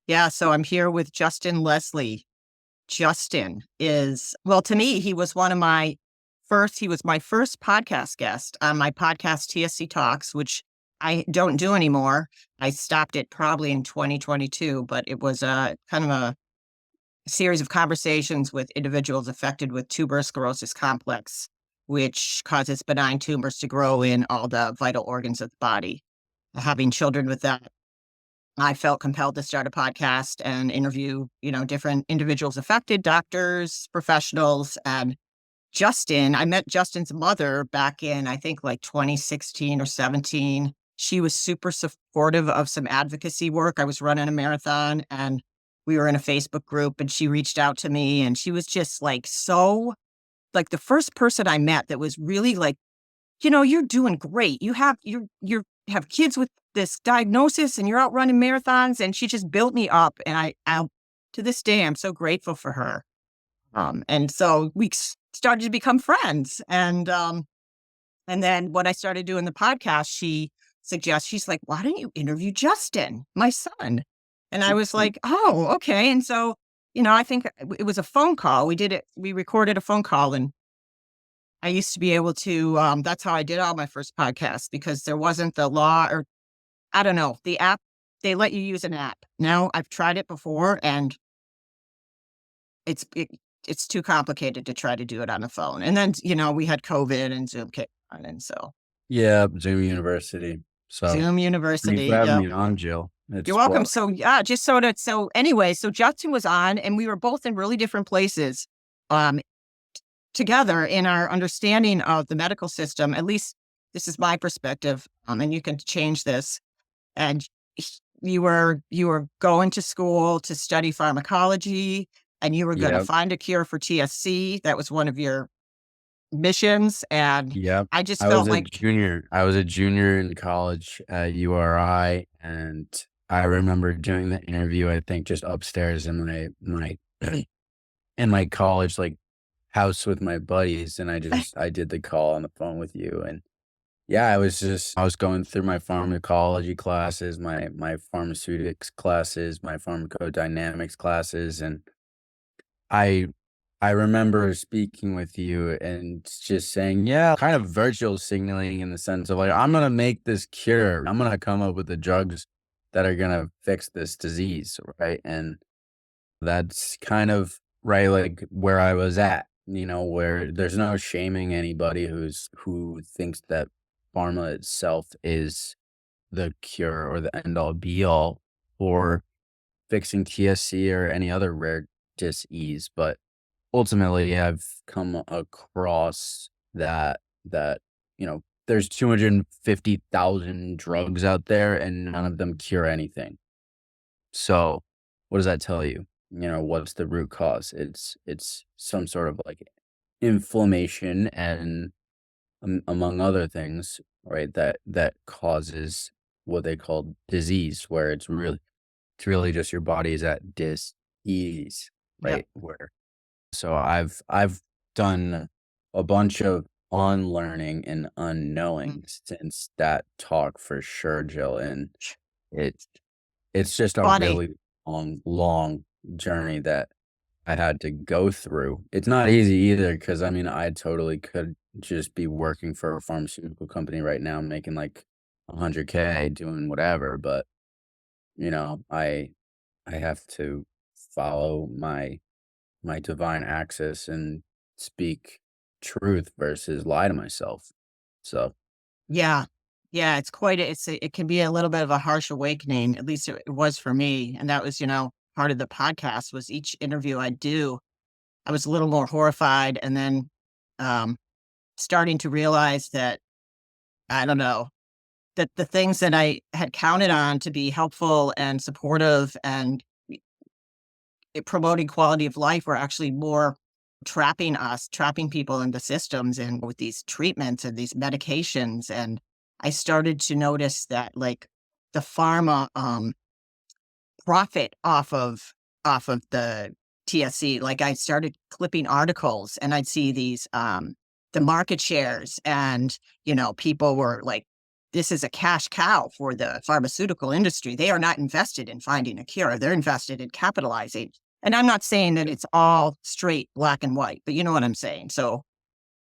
Yeah, so I'm here with Justin Leslie. Justin is, well, to me, he was my first podcast guest on my podcast, TSC Talks, which I don't do anymore. I stopped it probably in 2022, but it was a kind of a series of conversations with individuals affected with tuberous sclerosis complex, which causes benign tumors to grow in all the vital organs of the body. Having children with that, I felt compelled to start a podcast and interview, different individuals affected, doctors, professionals. And I met Justin's mother back in, I think, like 2016 or 17. She was super supportive of some advocacy work. I was running a marathon and we were in a Facebook group and she reached out to me and she was just like the first person I met that was really like, you're doing great. You have kids with this diagnosis and you're out running marathons. And she just built me up. And I to this day, I'm so grateful for her. And so we started to become friends. And then when I started doing the podcast, she's like, why don't you interview Justin, my son? And I was like, oh, okay. And so, I think it was a phone call. We recorded a phone call and I used to be able to, that's how I did all my first podcasts because there wasn't the law or I don't know, the app, they let you use an app. Now I've tried it before and it's, it, it's too complicated to try to do it on the phone. And then, we had COVID and Zoom came on. And so Yeah, Zoom University. So Zoom thanks University. for having Yep. me on, Jill. You're It's welcome. well, So anyway, so Justin was on and we were both in really different places. Um, together in our understanding of the medical system, at least this is my perspective, and you can change this. And you were going to school to study pharmacology, and you were going to yeah, find a cure for TSC. That was one of your missions, and yeah. I just I was felt a like, junior. I was a junior in college at URI, and I remember doing the interview. I think just upstairs in my in my college house with my buddies, and I did the call on the phone with you, and yeah, I was going through my pharmacology classes, my pharmaceutics classes, my pharmacodynamics classes, and I I remember speaking with you and just saying, yeah, kind of virtual signaling in the sense of like, I'm gonna make this cure. I'm gonna come up with the drugs that are gonna fix this disease, right? And that's kind of right, like where I was at, where there's no shaming anybody who thinks that pharma itself is the cure or the end all be all for fixing TSC or any other rare disease. But ultimately, I've come across that there's 250,000 drugs out there and none of them cure anything. So what does that tell you? What's the root cause? It's some sort of like inflammation and among other things, right? That causes what they call disease, where it's really just your body is at dis-ease, yep, right? Where so I've done a bunch of unlearning and mm, unknowing since that talk for sure, Jill. And it it's just a funny. really long journey that I had to go through. It's not easy either because I mean I totally could just be working for a pharmaceutical company right now making like 100K doing whatever, but you know, I I have to follow my divine axis and speak truth versus lie to myself. So, Yeah. Yeah. It can be a little bit of a harsh awakening. At least it was for me. And that was, part of the podcast was each interview I do, I was a little more horrified. And then, um, starting to realize that, I don't know, that the things that I had counted on to be helpful and supportive and promoting quality of life were actually more trapping people into systems and with these treatments and these medications. And I started to notice that like the pharma profit off of the TSC. Like I started clipping articles and I'd see these the market shares and people were like this is a cash cow for the pharmaceutical industry. They are not invested in finding a cure. They're invested in capitalizing. And I'm not saying that it's all straight black and white, but you know what I'm saying. So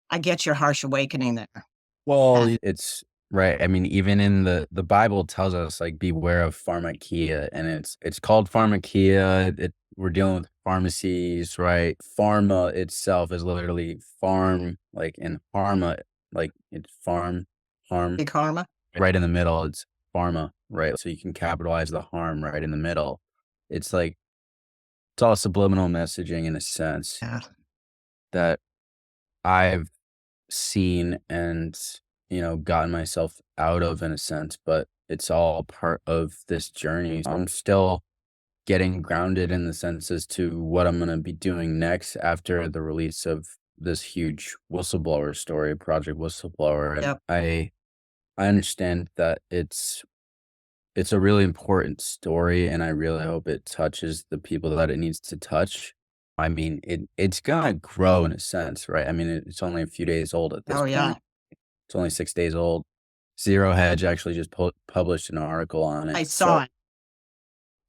I get your harsh awakening there. Well, And it's right. I mean, even in the Bible tells us like beware of pharmakia, and it's called pharmakia. We're dealing with pharmacies, right? Pharma itself is literally farm, like in pharma, like it's harm, big karma. right in the middle. It's pharma, right? So you can capitalize the harm right in the middle. It's like it's all subliminal messaging in a sense Yeah. that I've seen and, gotten myself out of in a sense, but it's all part of this journey. I'm still getting grounded in the sense as to what I'm going to be doing next after the release of this huge whistleblower story, Project Whistleblower. And Yep. I understand that it's a really important story, and I really hope it touches the people that it needs to touch. I mean, it's gonna grow in a sense, right? I mean, it's only a few days old at this Oh, yeah. point. It's only 6 days old. Zero Hedge actually just published an article on I it. saw it.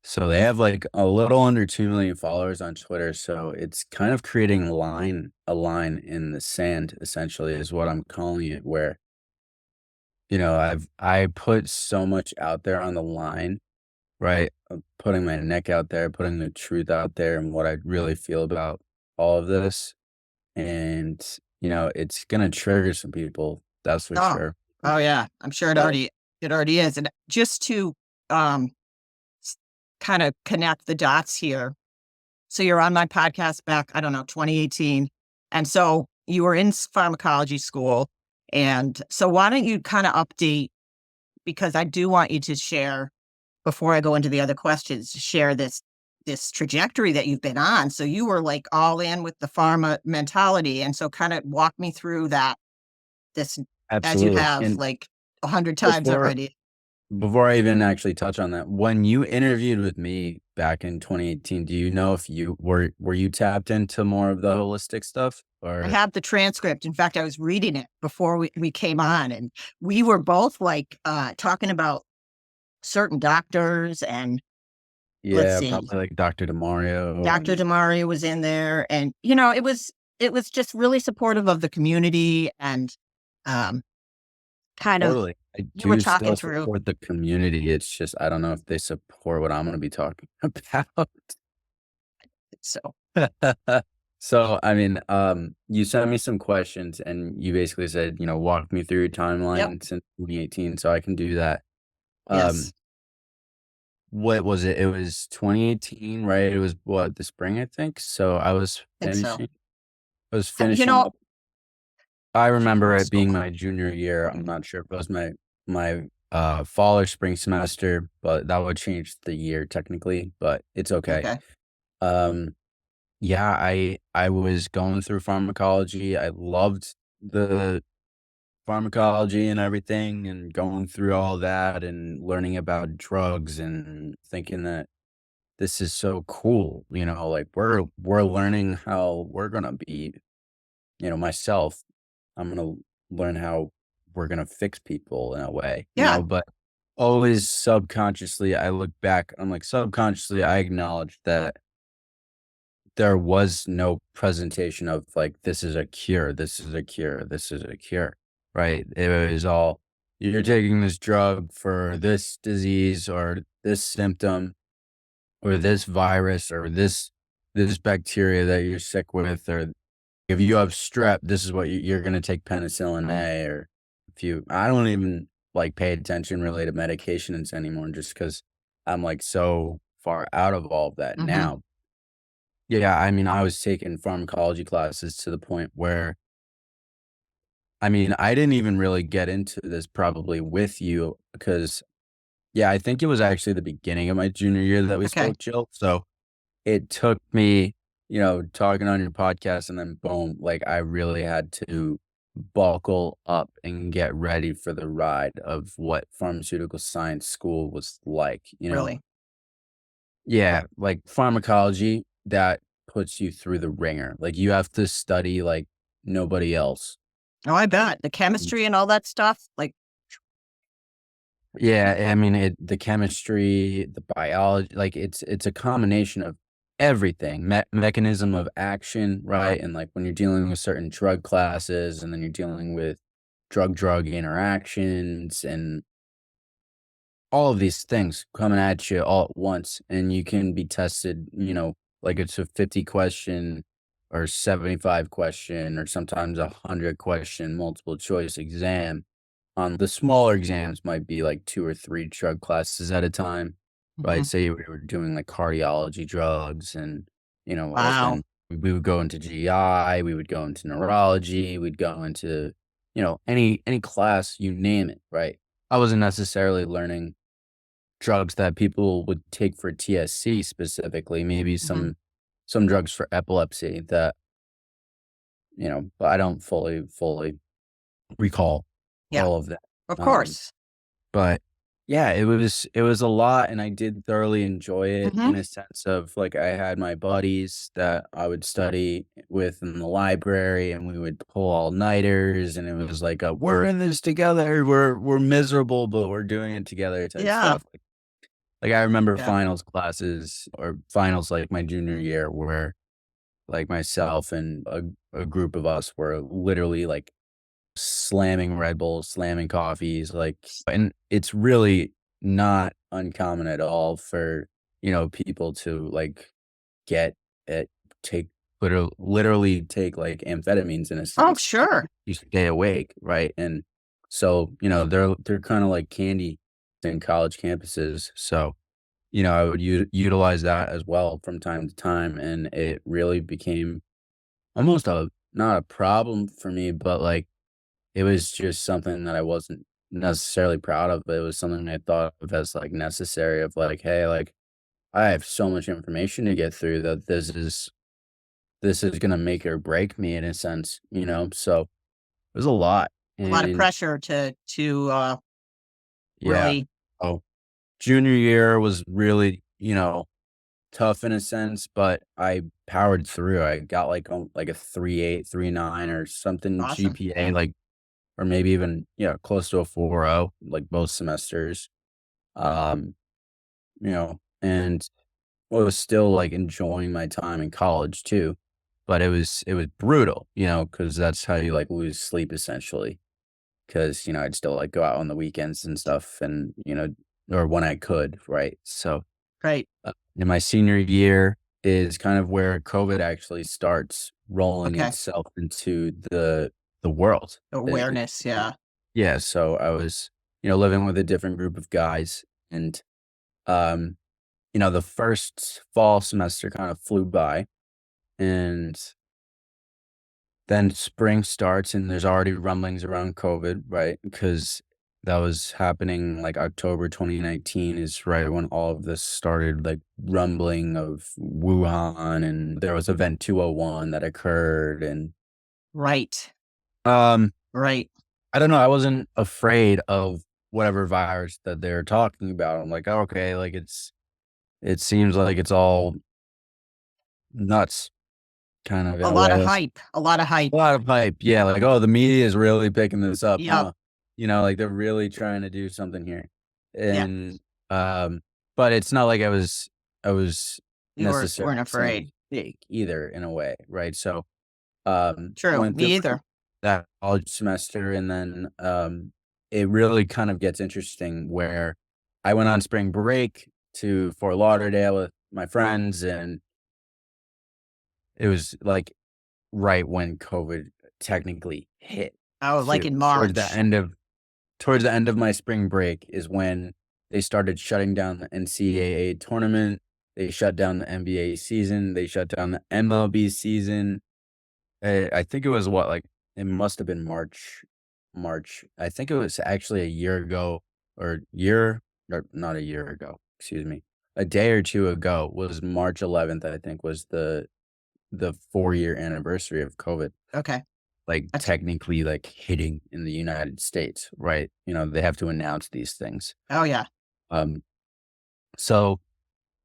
So they have, like, a little under 2 million followers on Twitter, so it's kind of creating a line in the sand, essentially, is what I'm calling it, where, I put so much out there on the line, right? Putting my neck out there, putting the truth out there and what I really feel about all of this. And, it's gonna trigger some people, that's for Oh, sure. oh yeah. I'm sure it already is. And just to um kind of connect the dots here. So you're on my podcast back, I don't know, 2018. And so you were in pharmacology school. And so why don't you kind of update, because I do want you to share, before I go into the other questions, share this trajectory that you've been on. So you were like all in with the pharma mentality. And so kind of walk me through that, this, as you Absolutely. have And like 100 times before already. before I even actually touch on that, when you interviewed with me back in 2018, do you know if you were you tapped into more of the holistic stuff I or have the transcript. In fact, I was reading it before we came on, and we were both like talking about certain doctors. And let's yeah, see, probably like Dr. DeMario Dr. and Demario was in there, and it was just really supportive of the community, and um, kind of totally. I you were do talking still through. support the community. It's just I don't know if they support what I'm gonna be talking about. So So, I mean, you sent me some questions and you basically said, walk me through your yep, timeline since 2018, so I can do that. yes, Um, what was it? It was 2018, right? It was what, the spring, I think. So I think so. I was You finishing know, up. I remember it so being my junior year. I'm not sure if it was my fall or spring semester, but that would change the year technically, but it's okay. okay, Um, Yeah, I was going through pharmacology. I loved the pharmacology and everything and going through all that and learning about drugs and thinking that this is so cool, like we're learning how we're gonna be, myself. I'm gonna learn how we're gonna fix people in a way, yeah, but always subconsciously I look back, I'm like subconsciously I acknowledge that there was no presentation of like, "This is a cure, this is a cure, this is a cure," right? It was all, "You're taking this drug for this disease or this symptom or this virus or this bacteria that you're sick with, or if you have strep, this is what you're gonna take penicillin A," or if you I don't even, like, pay attention really to medications anymore just because 'cause I'm, like, so far out of all of that hmm, now. Yeah, I mean, I was taking pharmacology classes to the point where, I mean, I didn't even really get into this probably with you because, yeah, I think it was actually the beginning of my junior year that we okay, spoke, Jill. So it took me, talking on your podcast and then boom, like I really had to buckle up and get ready for the ride of what pharmaceutical science school was like. really. Yeah, like pharmacology, that puts you through the ringer. Like you have to study like nobody else. Oh, I bet the Mm. chemistry and all that stuff. Like, Yeah, I mean, the chemistry, the biology, like it's a combination of everything, mechanism of action, right? And like when you're dealing with certain drug classes, and then you're dealing with drug interactions, and all of these things coming at you all at once, and you can be tested, like it's a 50 question or 75 question or sometimes 100 question multiple choice exam. The smaller exams might be like 2 or 3 drug classes at a time, right? Mhm. Say we were doing like cardiology drugs, and, Wow. then we would go into GI, we would go into neurology, we'd go into, any class, you name it, right? I wasn't necessarily learning drugs that people would take for TSC specifically, maybe Mhm. some drugs for epilepsy that, but I don't fully recall Yeah, all of that. of Um course. But yeah, it was a lot, and I did thoroughly enjoy it Mhm. in a sense of, like, I had my buddies that I would study with in the library, and we would pull all-nighters, and it was like a, "We're in this together, we're miserable, but we're doing it together," type Yeah, stuff. Like, I remember yeah. finals classes or finals, like, my junior year where, like, myself and a group of us were literally, like, slamming Red Bulls, slamming coffees, like, and it's really not uncommon at all for, people to, like, get it take literally take, like, amphetamines in a Oh, sense. sure. You stay awake, right? And so, they're kinda like candy in college campuses, so, I would utilize that as well from time to time, and it really became almost a not a problem for me, but, like, it was just something that I wasn't necessarily proud of, but it was something I thought of as, like, necessary of, like, "Hey, like, I have so much information to get through that this is gonna make or break me in a sense," you know? So, it was a lot, A lot of and pressure to yeah. really Oh, junior year was really, tough in a sense, but I powered through. I got, like a 3.8, 3.9 or something awesome. GPA, like, or maybe even, close to a 4.0, like, both semesters. Um, and I was still, like, enjoying my time in college too, but it was brutal, because that's how you, like, lose sleep essentially. Because I'd still, like, go out on the weekends and stuff, and, or when I could, right? So, Great. in my senior year is kind of where COVID actually starts rolling Okay. itself into the world. It Awareness, yeah. Yeah, so I was, living with a different group of guys, and, um, the first fall semester kind of flew by, and then spring starts, and there's already rumblings around COVID, right? Because that was happening, like, October 2019 is right when all of this started, like, rumbling of Wuhan, and there was Event 201 that occurred, and, Right. um, Right. I don't know, I wasn't afraid of whatever virus that they're talking about. I'm like, "Oh, okay, like, it seems like it's all nuts," kind of in A a lot of way. hype, a lot of hype. A lot of hype, yeah, like, "Oh, the media is really picking this up, Yep. huh?" Like, they're really trying to do something here, Yeah. and, um but it's not like I was necessarily Weren't saying afraid. fake either in a way, right? So, True. went through Me either. that college semester, and then, it really kind of gets interesting where I went on spring break to Fort Lauderdale with my friends, and it was, like, right when COVID technically hit Oh, like too. in Towards the March. end of towards the end of my spring break is when they started shutting down the NCAA tournament, they shut down the NBA season, they shut down the MLB season. I think it was what, like, it must have been March. I think it was actually a year ago, or not a year ago, excuse me. A day or 2 ago was March 11th, I think, was the 4-year anniversary of COVID, Okay. like, That's technically, like, hitting in the United States, right? They have to announce these things. oh, yeah. Um, so,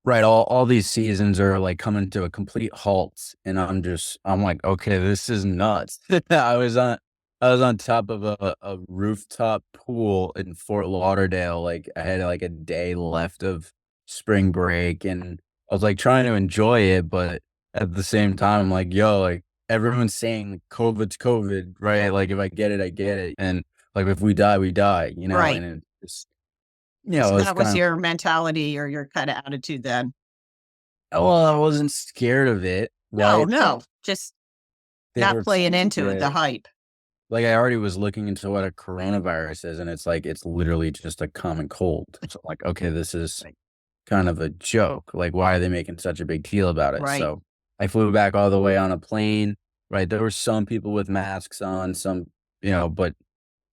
right, all these seasons are, like, coming to a complete halt, and I'm like, "Okay, this is nuts." I was on I was on top of a rooftop pool in Fort Lauderdale, like, I had, like, a day left of spring break, and I was, like, trying to enjoy it, but at the same time, I'm like, "Yo, like, everyone's saying COVID's COVID, right? Like, if I get it, I get it, and, like, if we die, we die," you know? Right. And it's So it's that was kind of your mentality or your kind of attitude then? well, I wasn't scared of it, No, right? But no, just they not were playing saying into it, the it. hype. Like, I already was looking into what a coronavirus is, and it's like, it's literally just a common cold. So, I'm like, okay, this is Right. kind of a joke. Like, why are they making such a big deal about it? Right. So, I flew back all the way on a plane, right? There were some people with masks on, some, but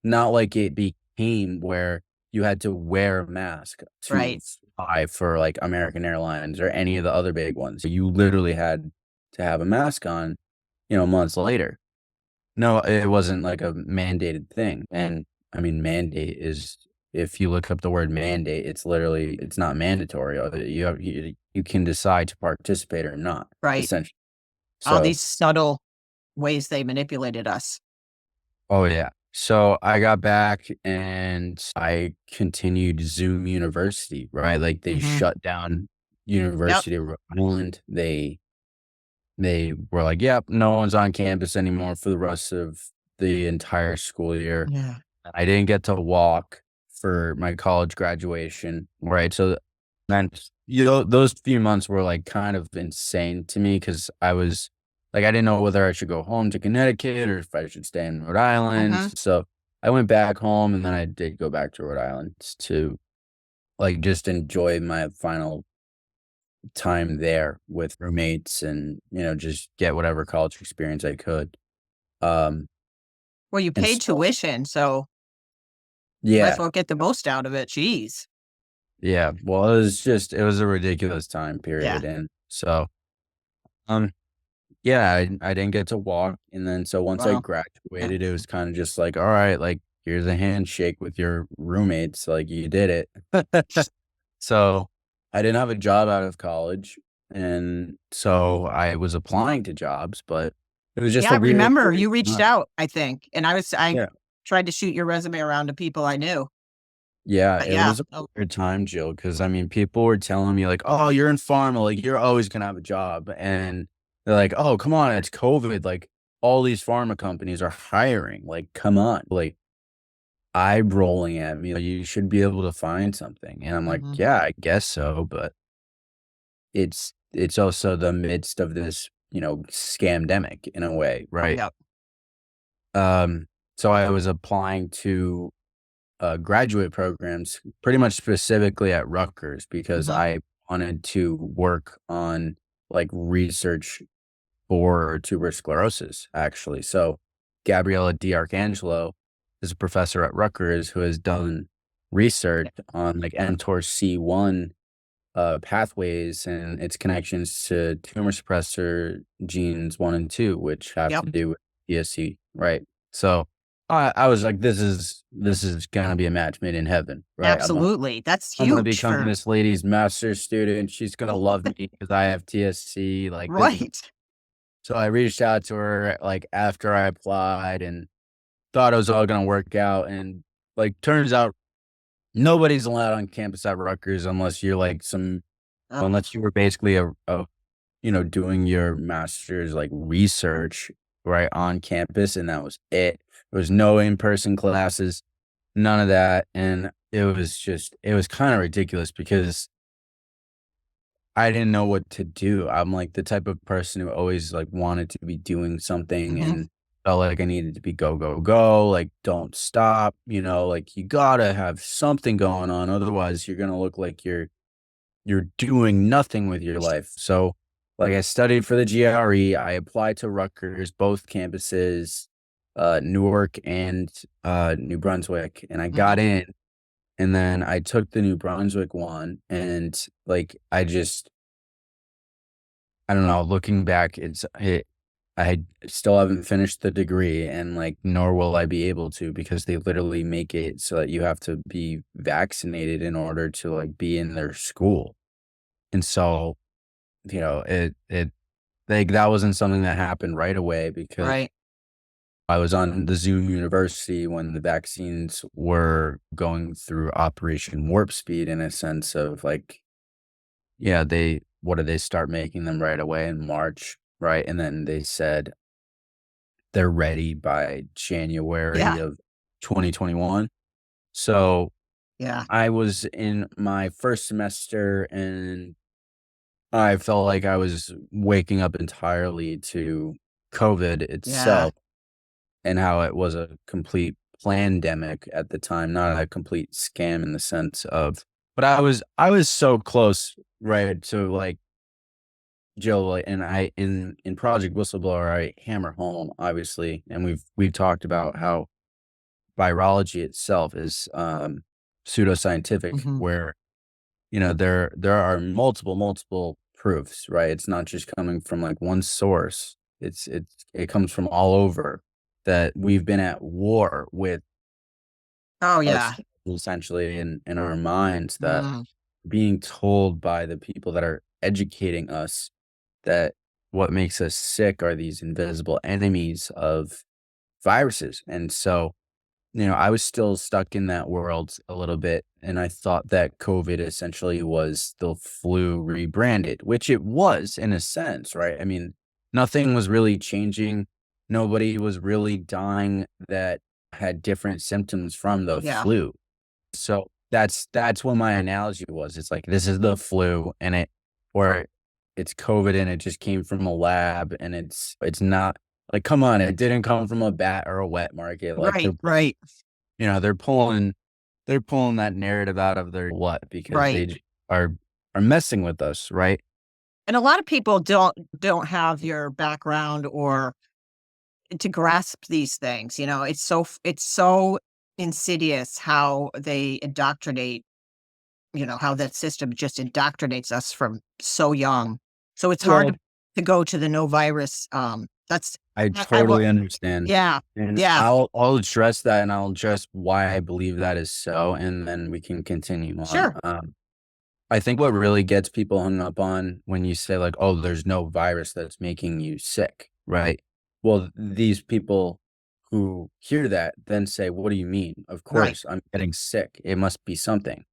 not like it became where you had to wear a mask to Right. fly for like American Airlines or any of the other big ones. You literally had to have a mask on, months later. No, it wasn't like a mandated thing, and, I mean, mandate is if you look up the word mandate, it's not mandatory, you can decide to participate or not, Right. essentially. All So these subtle ways they manipulated us. oh, yeah. So, I got back and I continued Zoom University, right? Like, they Hmm. shut down Yep. University of Rhode Island. They were like, "Yep, no one's on campus anymore for the rest of the entire school year." Yeah. I didn't get to walk for my college graduation, right? So then, those few months were, like, kind of insane to me because I was like, I didn't know whether I should go home to Connecticut or if I should stay in Rhode Island. Hmm. So I went back home, and then I did go back to Rhode Island to, like, just enjoy my final time there with roommates and, just get whatever college experience I could. Um, Well, you and paid so tuition, so might as yeah, well get the most out of it. Jeez. yeah. Well, it was a ridiculous time Yeah. period, and so, um, yeah, I didn't get to walk, and then so once I Well, yeah. graduated, it was kinda just like, "Alright, like, here's a handshake with your roommates, like, you did it." So, I didn't have a job out of college, and so I was applying to jobs, but it was just Yeah, a I weird remember you reached time. out, I think, and I Yeah. tried to shoot your resume around to people I knew. Yeah, But it yeah. was a Oh, weird time, Jill. Because I mean, people were telling me like, "Oh, you're in pharma, like, you're always gonna have a job," and they're like, "Oh, come on, it's COVID, like, all these pharma companies are hiring, like, come on." Like, eye rolling at me, like, "You should be able to find something," and I'm like, mhm. "Yeah, I guess so," but it's also the midst of this, scamdemic in a way, right? Yep. Um, so I was applying to graduate programs, pretty much specifically at Rutgers, because Mhm. I wanted to work on like research for tuberous sclerosis, actually. So, Gabriella D'Arcangelo is a professor at Rutgers who has done research on like mTOR C1 pathways and its connections to tumor suppressor genes 1 and 2, which have Yep. to do with TSC, right? So I was like, this is gonna be a match made in heaven, right? Absolutely. That's I'm gonna huge become for this lady's master's student. She's gonna love me because I have TSC. Like this. right. So I reached out to her like after I applied and thought it was all gonna work out. And like turns out nobody's allowed on campus at Rutgers unless you're like Oh, unless you were basically doing your master's like research right on campus, and that was it. There was no in-person classes, none of that, and it was kind of ridiculous because I didn't know what to do. I'm like the type of person who always like wanted to be doing something mhm. and felt like I needed to be go, go, go, like don't stop, like you gotta have something going on. Otherwise you're gonna look like you're doing nothing with your life. So, like, I studied for the GRE. I applied to Rutgers, both campuses, Newark and New Brunswick, and I got Mhm. in. And then I took the New Brunswick one, and like, I don't know. Looking back, I still haven't finished the degree, and like, nor will I be able to because they literally make it so that you have to be vaccinated in order to like be in their school. And so it like, that wasn't something that happened right away because Right. I was on the Zoom University when the vaccines were going through Operation Warp Speed in a sense of like, yeah, what did they start making them right away in March, right? And then they said they're ready by January Yeah. of 2021. So Yeah. I was in my first semester and I felt like I was waking up entirely to COVID Yeah. itself and how it was a complete plandemic at the time, not a complete scam in the sense of, but I was so close, right, to like Joe, like, and in Project Whistleblower, I hammer home obviously, and we've talked about how virology itself is pseudoscientific, Hmm. where there are multiple proofs, right? It's not just coming from like one source. It comes from all over that we've been at war with Oh, yeah. ourselves essentially in our minds, that Mm. being told by the people that are educating us that what makes us sick are these invisible enemies of viruses. And so, I was still stuck in that world a little bit, and I thought that COVID essentially was the flu rebranded, which it was in a sense, right? I mean, nothing was really changing. Nobody was really dying that had different symptoms from the Yeah. flu. So that's what my analogy was. It's like this is the flu and or it's COVID and it just came from a lab and it's not like, come on, it didn't come from a bat or a wet market. Like Right. Right. they're pulling that narrative out of their what because Right. are messing with us, right? And a lot of people don't have your background or to grasp these things. It's so insidious how they indoctrinate. How that system just indoctrinates us from so young. So it's hard Well, to go to the no virus. That's I I will. totally understand. Yeah. And Yeah. I'll address that and I'll address why I believe that is so, and then we can continue on. Sure. I think what really gets people hung up on when you say like, "Oh, there's no virus that's making you sick," right? Well, these people who hear that then say, "What do you mean? Of Right. course, I'm getting sick. It must be something."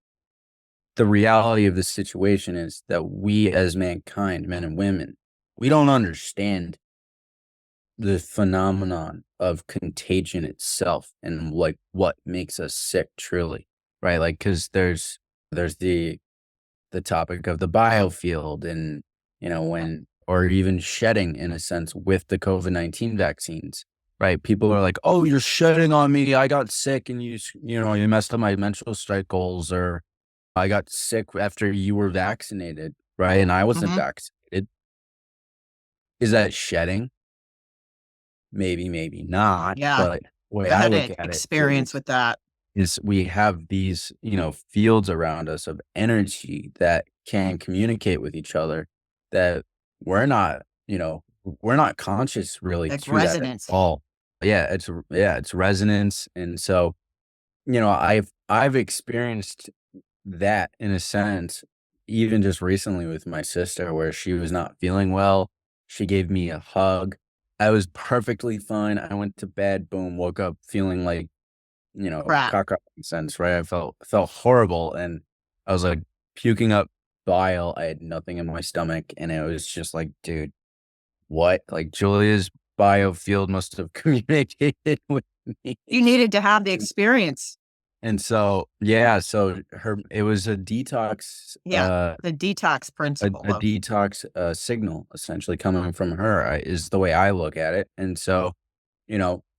The reality of the situation is that we as mankind, men and women, we don't understand the phenomenon of contagion itself and like what makes us sick truly, right? Like, because there's the topic of the biofield and, when or even shedding in a sense with the COVID-19 vaccines, right? People are like, "Oh, you're shedding on me. I got sick and you messed up my menstrual cycles," or "I got sick after you were vaccinated," right? And I wasn't Hmm. vaccinated. Is that shedding? Maybe, maybe not. Yeah. But the way I I had look an at it experience with that. is we have these, fields around us of energy that can communicate with each other that we're not, we're not conscious really Like to that at resonance. all. Yeah, it's resonance. And so, I've experienced that in a sense, even just recently with my sister where she was not feeling well. She gave me a hug. I was perfectly fine. I went to bed, boom, woke up feeling like, Crap. caca in a sense, right? I felt horrible and I was like puking up bile. I had nothing in my stomach and it was just like, dude, what? Like Julia's biofield must have communicated with me. You needed to have the experience. And so, yeah, so it was Yeah. The detox principle a of. detox, signal essentially coming from her, is the way I look at it. And so,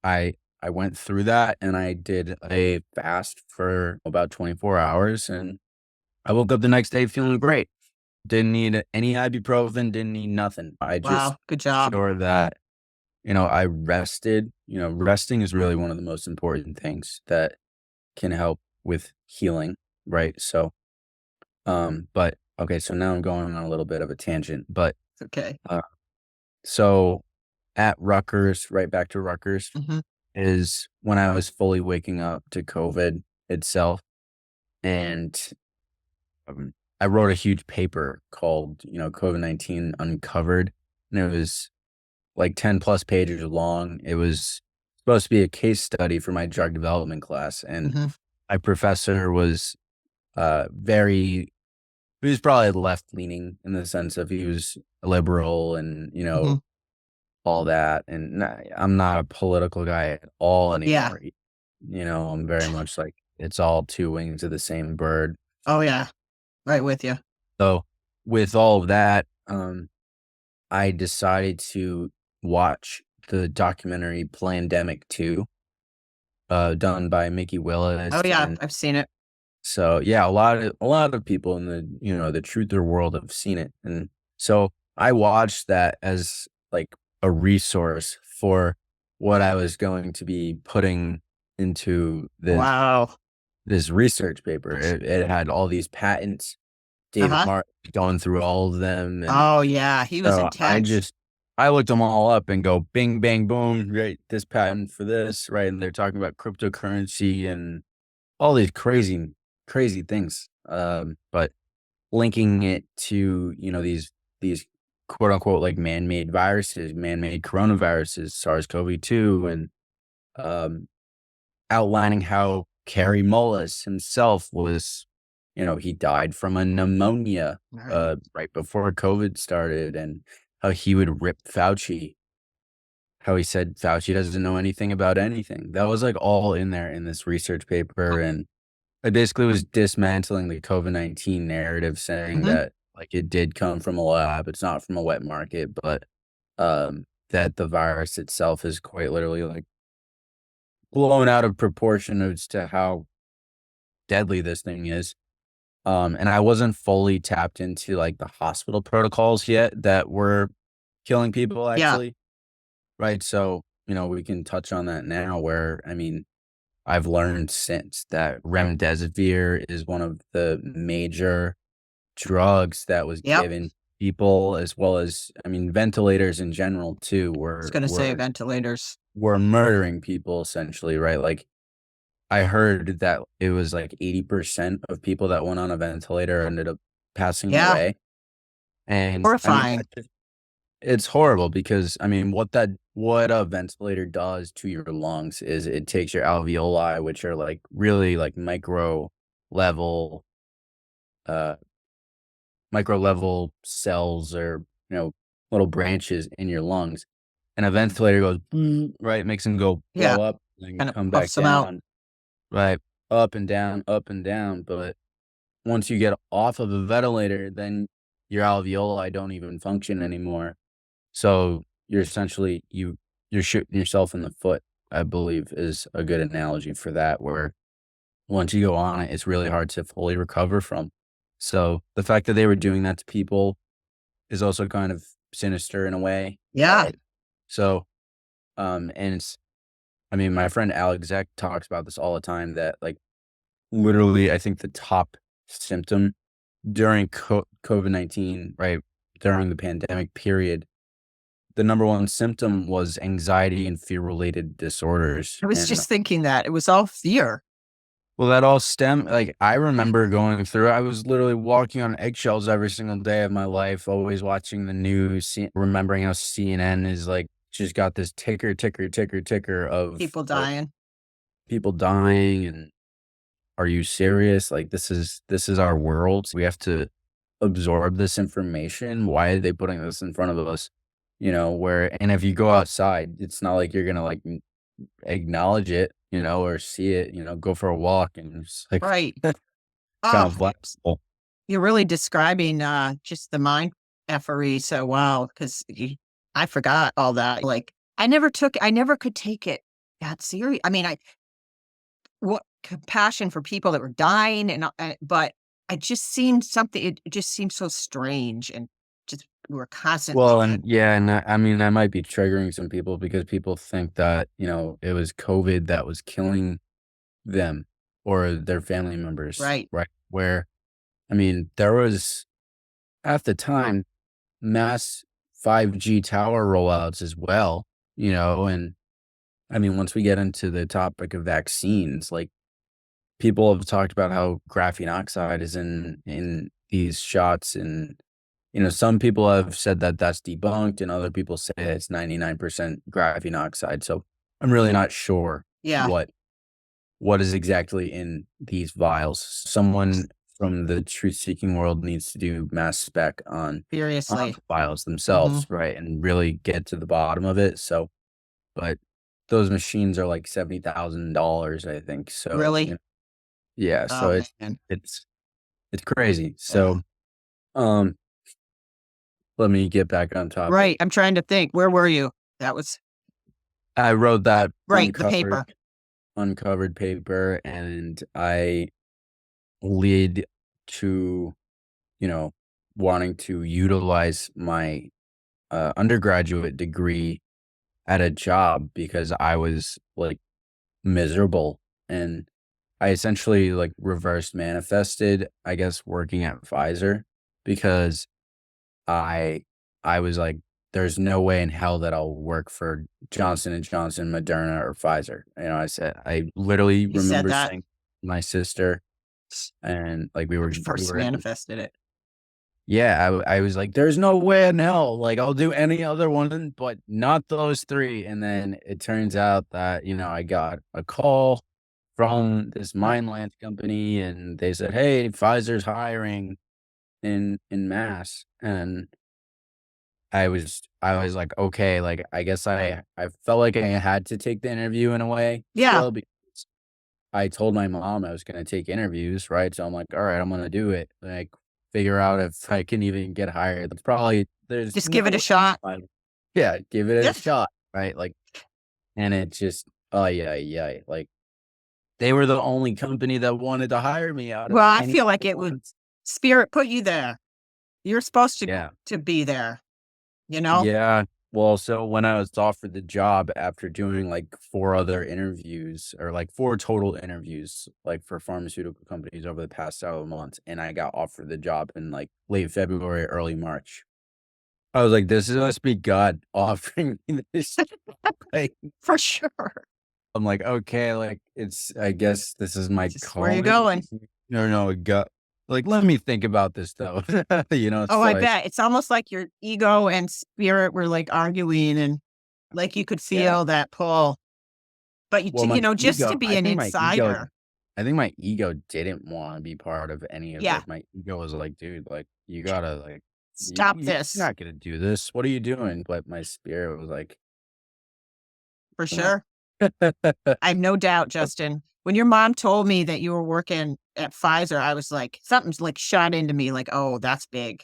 I went through that and I did a fast for about 24 hours and I woke up the next day feeling great. Didn't need any ibuprofen, didn't need nothing. I just Wow. Good job. sure that, I rested. Resting is really one of the most important things that can help with healing, right? So, but okay, so now I'm going on a little bit of a tangent, but Okay. uh, so at Rutgers, right back to Rutgers, Hmm. is when I was fully waking up to COVID itself, and I wrote a huge paper called, COVID-19 Uncovered, and it was like 10 plus pages long. It was supposed to be a case study for my drug development class, and Hmm. my professor was very he was probably left leaning in the sense of he was liberal and Hmm. all that. And I'm not a political guy at all Yeah. anymore. I'm very much like it's all two wings of the same bird. Oh yeah. Right with you. So with all of that, I decided to watch the documentary Plandemic 2, done by Mickey Oh Willis. yeah. And I've seen it. so, yeah, a lot of people in the truther world have seen it, and so I watched that as, like, a resource for what I was going to be putting into Wow. this research paper. It had all these patents, David Uh-huh. Martin going through all of them, and Oh yeah. He was so intense. I looked them all up and go bing, bang, boom, right, this patent for this, right, and they're talking about cryptocurrency and all these crazy, crazy things. But linking it to, these quote unquote like man-made viruses, man-made coronaviruses, SARS-CoV-2, and um, outlining how Kerry Mullis himself was, he died from a pneumonia Right. right before COVID started, and how he would rip Fauci, how he said Fauci doesn't know anything about anything. That was like all in there in this research paper. And I basically was dismantling the COVID-19 narrative, saying Hmm. that, like, it did come from a lab, it's not from a wet market, but, that the virus itself is quite literally, like, blown out of proportion as to how deadly this thing is. And I wasn't fully tapped into, like, the hospital protocols yet that were killing people Yeah. actually, right? So, we can touch on that now where, I mean, I've learned since that remdesivir is one of the major drugs that was Yep. given people, as well as, I mean, ventilators in general too, I was were gonna say were ventilators. were murdering people essentially, right? Like, I heard that it was like 80% of people that went on a ventilator ended up passing Yeah. away. And I mean, Horrifying. it's horrible because, I mean, what a ventilator does to your lungs is it takes your alveoli, which are like really like level, uh, micro level cells, or, little branches in your lungs. And a ventilator goes, "Boom," right? Makes them go Yeah. blow up and Kind of come back puffs them out. down, right? Up and down, up and down. But once you get off of a ventilator, then your alveoli don't even function anymore. So you're essentially you're shooting yourself in the foot, I believe is a good analogy for that, where once you go on it, it's really hard to fully recover from. So the fact that they were doing that to people is also kind of sinister in a way. Yeah. So and it's I mean, my friend Alex Zek talks about this all the time, that, like, literally I think the top symptom during COVID-19, right, during the pandemic period, the number one symptom was anxiety and fear-related disorders. I was And, just thinking that it was all fear. well, that all like, I remember going through I was literally walking on eggshells every single day of my life, always watching the news, remembering how CNN is, like, just got this ticker, ticker, ticker, ticker People of dying. people dying, and are you serious? Like, this is our world. We have to absorb this information. Why are they putting this in front of us? And if you go outside, it's not like you're gonna, like, acknowledge it, or see it, go for a walk, and it's like Right. kind Oh, of flexible. you're really describing, just the mind effery so well, 'cause I forgot all that. Like, I never could take it that serious. I mean, I what compassion for people that were dying but it just seemed it just seemed so strange and just we were constantly Well, and yeah, and I mean, I might be triggering some people because people think that, it was COVID that was killing them or their family members, right. right? Where, I mean, there was at the time mass 5G tower rollouts as well, and I mean, once we get into the topic of vaccines, like, people have talked about how graphene oxide is in these shots, and some people have said that that's debunked, and other people say it's 99% graphene oxide. So, I I'm really not sure Yeah, what is exactly in these vials. Someone from the truth-seeking world needs to do mass spec on seriously. the vials Hmm. themselves, right, and really get to the bottom of it. So, but those machines are like $70,000, I think. So, Really? yeah. Oh So man. it's it's crazy. Yeah. So, um, let me get back on topic. Right. I'm trying to think. Where were you? That was I wrote that right. The paper. uncovered paper, and I lead to, you know, wanting to utilize my undergraduate degree at a job because I was like miserable, and I essentially like reverse manifested, I guess, working at Pfizer because I I was like, there's no way in hell that I'll work for Johnson and Johnson, Moderna, or Pfizer. I literally You said remember that. saying to my sister, and like we First were in, manifested it. yeah, I was like, there's no way in hell, like I'll do any other one, but not those three. And then it turns out that, I got a call from this mine land company, and they said, hey, Pfizer's hiring in mass. And I was like, "Okay," like, I guess I felt like I had to take the interview in a way Yeah. still because I told my mom I was gonna take interviews, right? So I'm like, "Alright, I'm gonna do it." Like, figure out if I can even get hired. There's Just no give it a way. shot. Yeah, give it a Yeah. shot, right? Like, and it just, yeah, yeah. Like, they were the only company that wanted to hire me out of Well, I any feel like other it would ones. spirit put you there. You're supposed Yeah. to be there, you know? Yeah. Well, so when I was offered the job after doing like 4 other interviews, or like 4 total interviews, like for pharmaceutical companies over the past several months, and I got offered the job in like late February, early March. I was like, this must be God offering me this. Like, For sure. I'm like, okay, like I guess this is my Just where you calling. going? No, no, God. Like, let me think about this though. Oh, I So bet. It's almost like your ego and spirit were like arguing and like you could yeah. feel that pull. But Well, my just to ego be an insider. I think my ego didn't wanna be part of any of Yeah. it. My ego was like, "Dude, like, you gotta, like, Stop you're this. not gonna do this. What are you doing?" But my spirit was like, For "Come on." sure. I have no doubt, Justin. When your mom told me that you were working at Pfizer, I was like, something's like shot into me like, oh, that's big.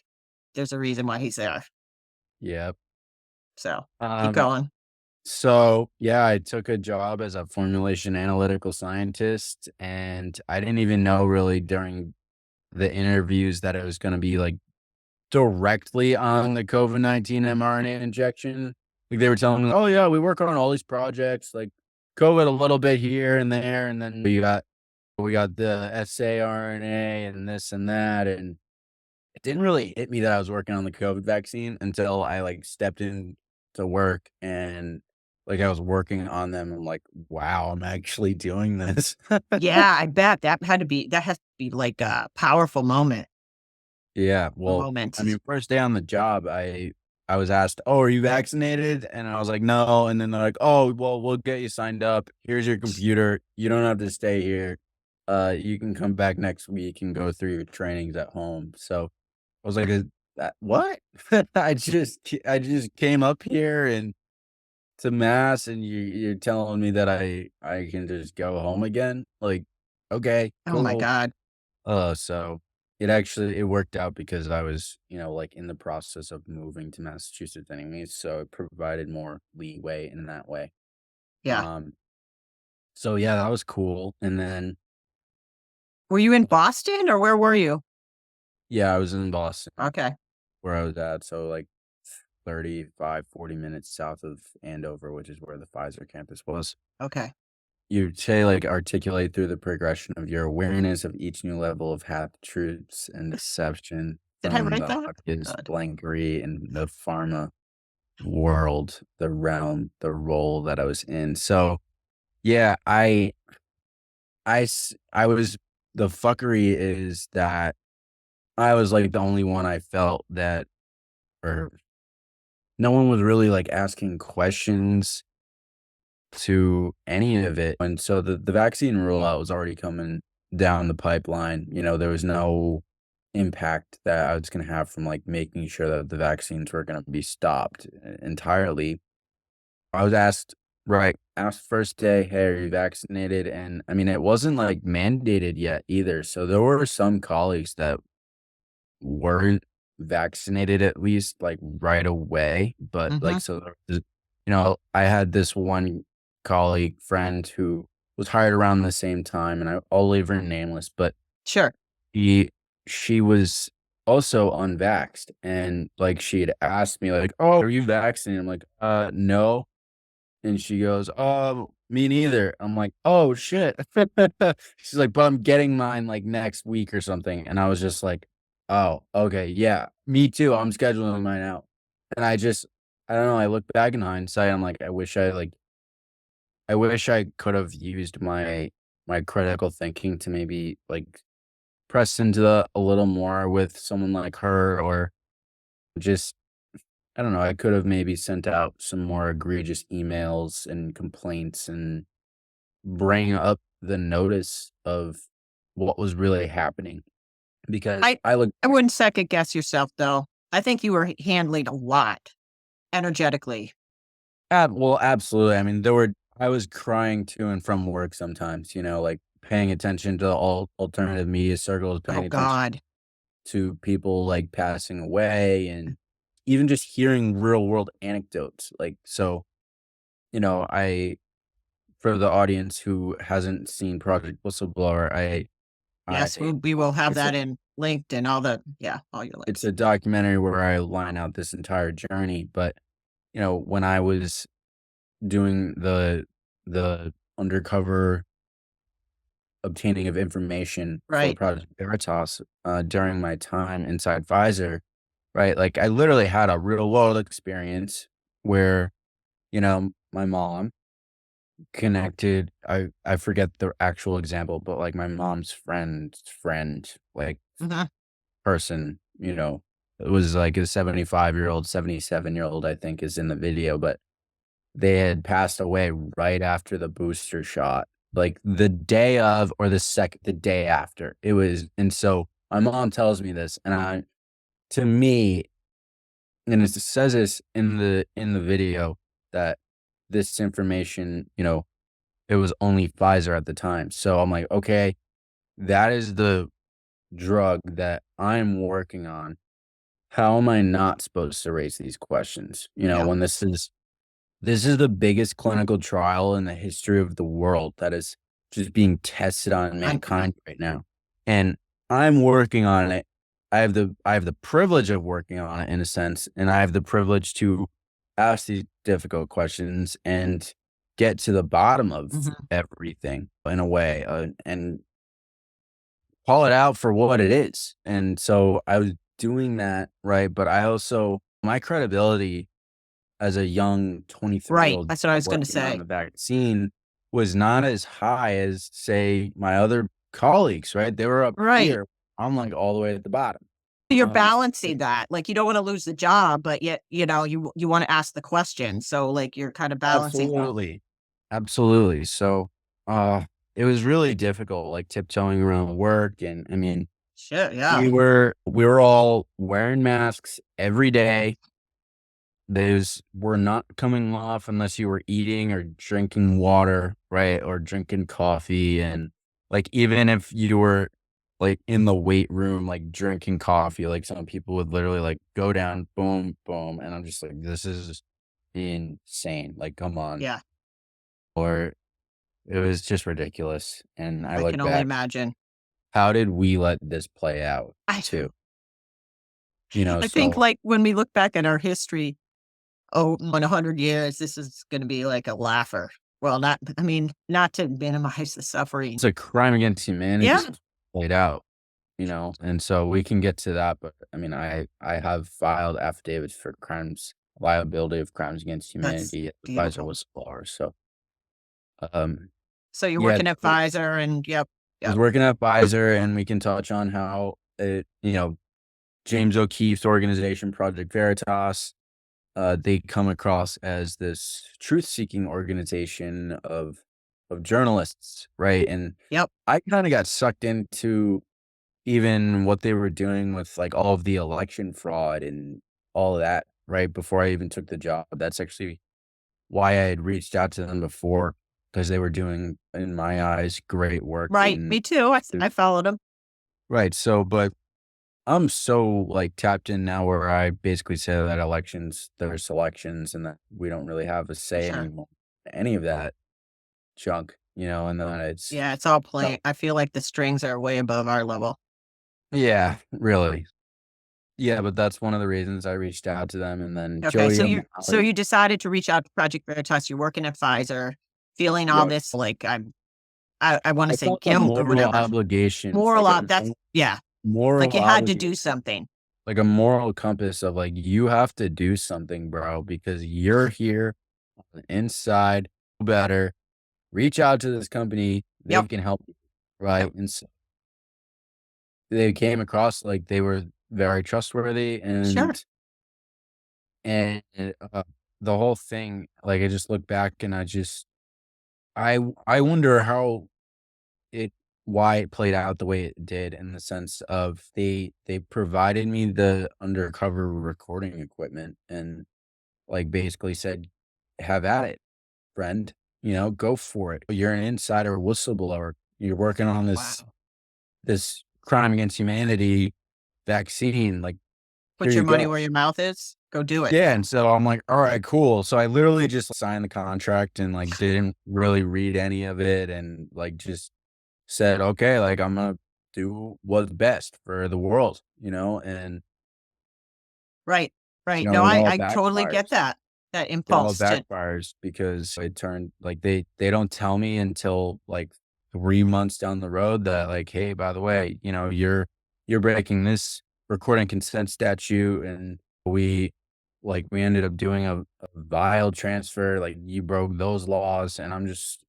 There's a reason why he's there. Yep. So keep Um, going. so, yeah, I took a job as a formulation analytical scientist, and I didn't even know really during the interviews that it was gonna be, like, directly on the COVID-19 mRNA injection. Like, they were telling me, "Oh, yeah, we work on all these projects, like, COVID a little bit here and there, and then we got the saRNA and this and that," and it didn't really hit me that I was working on the COVID vaccine until I, like, stepped in to work and, like, I was working on them. I'm like, "Wow, I'm actually doing this." Yeah, I bet that has to be like a powerful Yeah, well, I moment. mean, first day on the job, I was asked, "Oh, are you vaccinated?" And I was like, "No," and then they're like, "Oh, well, we'll get you signed up. Here's your computer. You don't have to stay here. You can come back next week and go through your trainings at home." So, I was like, what?" I just came up here and to Mass, and you're telling me that I can just go home again? Like, okay, Oh my cool. God. So it worked out because I was, like, in the process of moving to Massachusetts anyways, so it provided more leeway in that way. Yeah. Um, so yeah, that was cool. And then, Were you in Boston or where were you? yeah, I was in Boston Okay. where I was at, so like 35-40 minutes south of Andover, which is where the Pfizer campus was. Okay. You'd say, like, articulate through the progression of your awareness of each new level of half truths and deception Did I from write the that? Hopkins Good. blankery and the pharma world, the realm, the role that I was in. So, yeah, I was the fuckery is that I was, like, the only one I felt that, or no one was really, like, asking questions to any of it. And so the vaccine rollout was already coming down the pipeline. There was no impact that I was going to have from like making sure that the vaccines were going to be stopped entirely. I was asked first day, "Hey, are you vaccinated?" And I mean, it wasn't like mandated yet either. So there were some colleagues that weren't vaccinated at least like right away. But like, Mhm. so, I had this one colleague friend who was hired around the same time, and I'll leave her nameless, but Sure. he, she was also unvaxxed. And like, she had asked me, like, "Oh, are you vaccinated?" I'm like, no. And she goes, "Oh, me neither." I'm like, "Oh, shit." She's like, "But I'm getting mine, like, next week or something." And I was just like, "Oh, okay, yeah, me too, I'm scheduling mine out." And I don't know, I look back in hindsight, I'm like, I wish I could have used my critical thinking to maybe, like, press into a little more with someone like her, or just I don't know, I could have maybe sent out some more egregious emails and complaints and bring up the notice of what was really happening, because I I look I wouldn't second guess yourself, though. I think you were handling a lot energetically. well, absolutely. I mean, I was crying to and from work sometimes, like paying attention to all alternative media circles, Oh paying attention god. to people like passing away, and even just hearing real world anecdotes. Like, so, I for the audience who hasn't seen Project Whistleblower, Yes, I we will have it's a that in linked and all your it's links. a documentary where I line out this entire journey. But, when I was doing the undercover obtaining of information for Right. Project Veritas, during my time inside Pfizer, right? Like, I literally had a real world experience where, my mom connected. I forget the actual example, but like my mom's friend's friend, like Mhm. person, it was like a 75-year-old, 77-year-old, I think, is in the video, but they had passed away right after the booster shot, like the day of, or the day after. And so my mom tells me this, and to me, and it says this in the video, that this information, it was only Pfizer at the time. So I'm like, okay, that is the drug that I'm working on. How am I not supposed to raise these questions? Yeah. When this is the biggest clinical trial in the history of the world that is just being tested on Yeah. mankind right now. And I'm working on it. I have the privilege of working on it in a sense, and I have the privilege to ask these difficult questions and get to the bottom of Mhm. everything in a way, and call it out for what it is. And so I was doing that, right? But I also, my credibility as a young Right. 23-year-old That's what I was gonna working on say. the vaccine was not as high as, say, my other colleagues, right? They were up Right. here. I'm like all the way at the bottom. You're Um, balancing that, like, you don't wanna lose the job, but yet, you wanna ask the question, so, like, you're kinda balancing both. Absolutely. Absolutely. So, uh, it was really difficult, like tiptoeing around work. And I mean, Sure, yeah. we were all wearing masks every day. Those were not coming off unless you were eating or drinking water, right? Or drinking coffee. And like, even if you were like in the weight room, like drinking coffee, like some people would literally like go down, boom, boom. And I'm just like, this is insane. Like, come on. Yeah. Or it was just ridiculous. And I I look can only back, imagine. how did we let this play out I too? I think, So like, when we look back at our history, in 100 years, this is gonna be like a laugher. Well, not to minimize the suffering. it's a crime against humanity Yeah, played out. And so we can get to that. But I mean, I have filed affidavits for crimes, liability of crimes against that's humanity at the Pfizer beautiful. whistleblower. So, um, So you're yeah, working at Pfizer and yep, I was yep. working at Pfizer, and we can touch on how James O'Keefe's organization, Project Veritas. they come across as this truth-seeking organization of journalists, right? And Yep. I kinda got sucked into even what they were doing with, like, all of the election fraud and all of that, right, before I even took the job. That's actually why I had reached out to them before, because they were doing, in my eyes, great work Right. in Me too. the I followed him. right, so but I'm so, like, tapped in now where I basically say that elections, they're selections, and that we don't really have a say Sure. anymore, any of that junk, and then it's Yeah, it's all no. plain. I feel like the strings are way above our level. Yeah, really. Yeah, but that's one of the reasons I reached out to them, and then Okay, Joey so O'Malley. you decided to reach out to Project Veritas. You're working at Pfizer, feeling all Right. this like I want to I say felt a guilt or moral whatever. obligation, Moral like a ob that's yeah, like moral you had to do obligation, something. like a moral compass of, like, you have to do something, bro, because you're here on the inside better. Reach out to this company, they Yep, can help you, yep, right? And so they came across like they were very trustworthy sure. and, the whole thing, like, I just look back and I wonder how it why it played out the way it did in the sense of they provided me the undercover recording equipment and, like, basically said, "Have at it, friend, go for it. You're an insider whistleblower. You're working on Wow. this crime against humanity vaccine, like, here Put your you money go." where your mouth is. Go do it. Yeah, and so I'm like, "Alright, cool." So I literally just signed the contract and, like, didn't really read any of it and, like, just said, "Okay, like, I'm gonna do what's best for the world," and, Right, right. No, it all I totally get backfires. that, that It all impulse to backfires because it turned like, they don't tell me until, like, 3 months down the road that, like, "Hey, by the way, you're breaking this recording consent statute, and we ended up doing a vial transfer, like, you broke those laws," and I'm just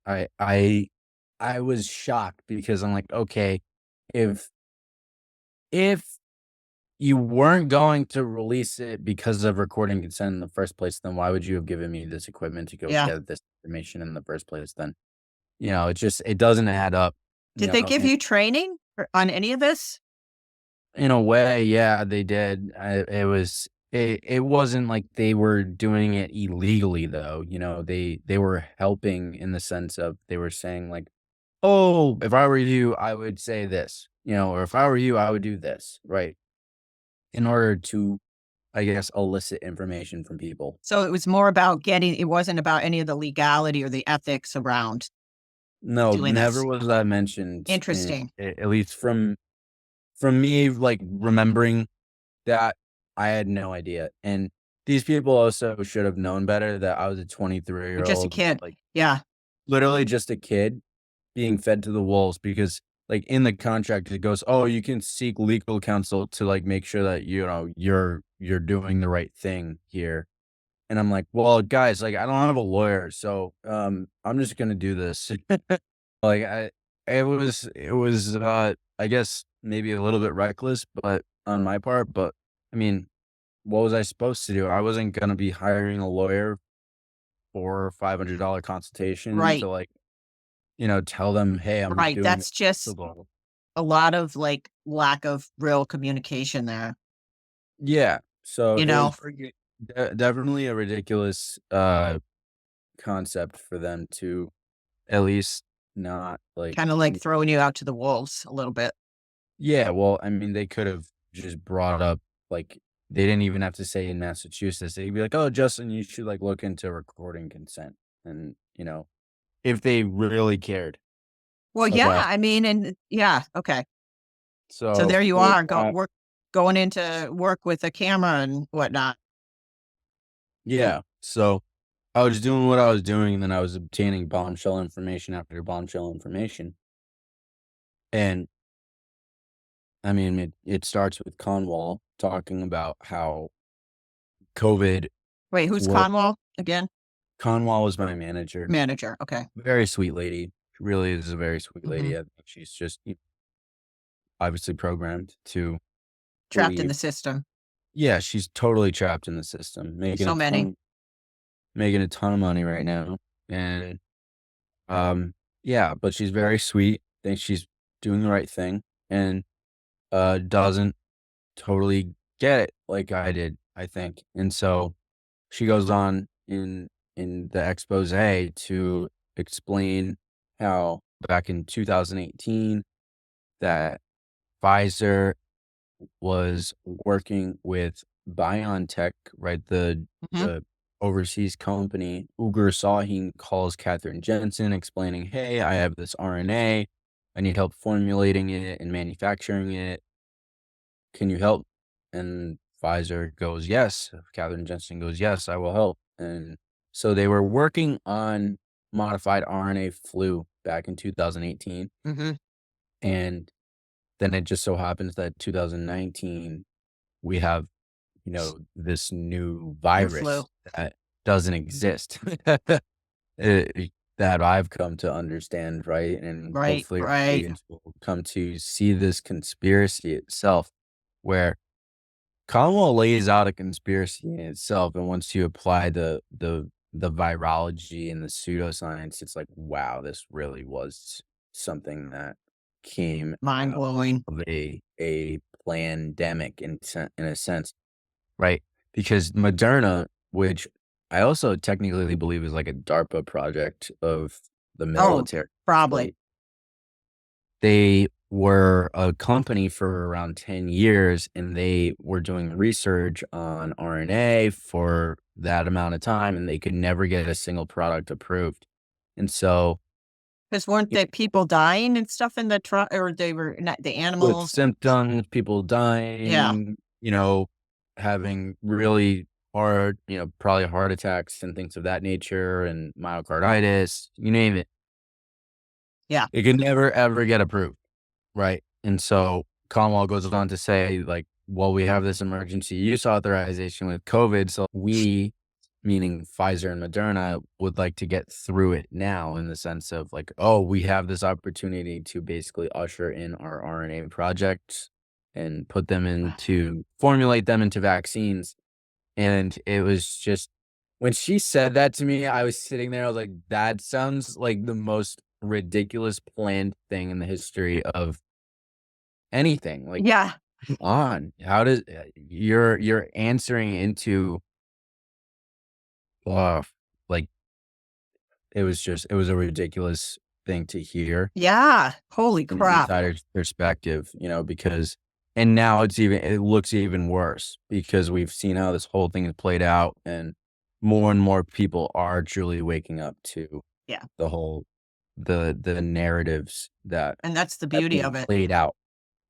I was shocked because I'm like, "Okay, if if you weren't going to release it because of recording consent in the first place, then why would you have given me this equipment to go yeah. get this information in the first place then?" It doesn't add up, Did they give and you training on any of this? in a way, yeah, they did. It wasn't like they were doing it illegally though, they were helping in the sense of they were saying like, "Oh, if I were you, I would say this," or "If I were you, I would do this," right? In order to, I guess, elicit information from people. So it was more about getting it wasn't about any of the legality or the ethics around No, doing never this. was that mentioned Interesting. at least from me, like, remembering that, I had no idea, and these people also should have known better that I was a You're just a 23-year-old, kid. like, Yeah. literally just a kid being fed to the wolves because, like, in the contract, it goes, "Oh, you can seek legal counsel to, like, make sure that, you're doing the right thing here." And I'm like, "Well, guys, like, I don't have a lawyer, so, I'm just gonna do this." Like, I guess, maybe a little bit reckless, but on my part, but, I mean, what was I supposed to do? I wasn't gonna be hiring a lawyer for $500 consultation Right. to, like, tell them, "Hey, I'm Right. doing this." That's just a lot of like lack of real communication there, Yeah, so you it was know, definitely a ridiculous, concept for them to at least not, like, kind of like throwing you out to the wolves a little bit. yeah, well, I mean, they could have just brought up, like, they didn't even have to say in Massachusetts. They'd be like, "Oh, Justin, you should, like, look into recording consent," and, if they really cared. Well, yeah, Okay. I mean, and yeah, okay. So So, there you with are that, going into work with a camera and whatnot. yeah, so I was doing what I was doing, and then I was obtaining bombshell information after bombshell information, and, I mean, it starts with Conwall talking about how COVID Wait, who's worked. Conwell again? Conwall was my manager. Manager. Okay. Very sweet lady. She really is a very sweet Mhm. lady. I think she's just, obviously programmed to Trapped in believe. the system. Yeah, she's totally trapped in the system, So many. making a ton of money right now, and, yeah, but she's very sweet, thinks she's doing the right thing, and, doesn't totally get it like I did, I think, and so she goes on in the exposé to explain how back in 2018 that Pfizer was working with BioNTech, right? Mhm. The overseas company. Ugur Sahin calls Catherine Jensen explaining, "Hey, I have this RNA. I need help formulating it and manufacturing it. Can you help?" And Pfizer goes, "Yes." Catherine Jensen goes, "Yes, I will help." And so they were working on modified RNA flu back in 2018, Mhm. and then it just so happens that 2019 we have, this new New flu. virus that doesn't exist, that I've come to understand, right? And Right, hopefully our right. audience will come to see this conspiracy itself, where Conwell lays out a conspiracy in itself, and once you apply the virology and the pseudoscience, it's like, wow, this really was something that came Mind out blowing. of a plandemic in a sense, right? Because Moderna, which I also technically believe is like a DARPA project of the Oh, military, probably. right? They were a company for around 10 years, and they were doing research on RNA for that amount of time, and they could never get a single product approved. And so, 'Cause weren't y there people dying and stuff in the truck, or they were not the with animals? symptoms, people Yeah, dying, having really hard, probably heart attacks and things of that nature and myocarditis, you name it. yeah, It could never, ever get approved. Right, and so Conwell goes on to say, like, "Well, we have this emergency use authorization with COVID, so we," meaning Pfizer and Moderna, "would like to get through it now," in the sense of like, "Oh, we have this opportunity to basically usher in our RNA projects and put them into formulate them into vaccines," and it was just when she said that to me, I was sitting there, I was like, "That sounds like the most ridiculous planned thing in the history of anything, like, yeah, come on, how does you're answering into, uh, like, it was a ridiculous thing to hear yeah. Holy from an crap. insider's perspective, because and now it looks even worse because we've seen how this whole thing has played out, and more people are truly waking up to Yeah, the whole the narratives that and that's the are beauty being of it. played out,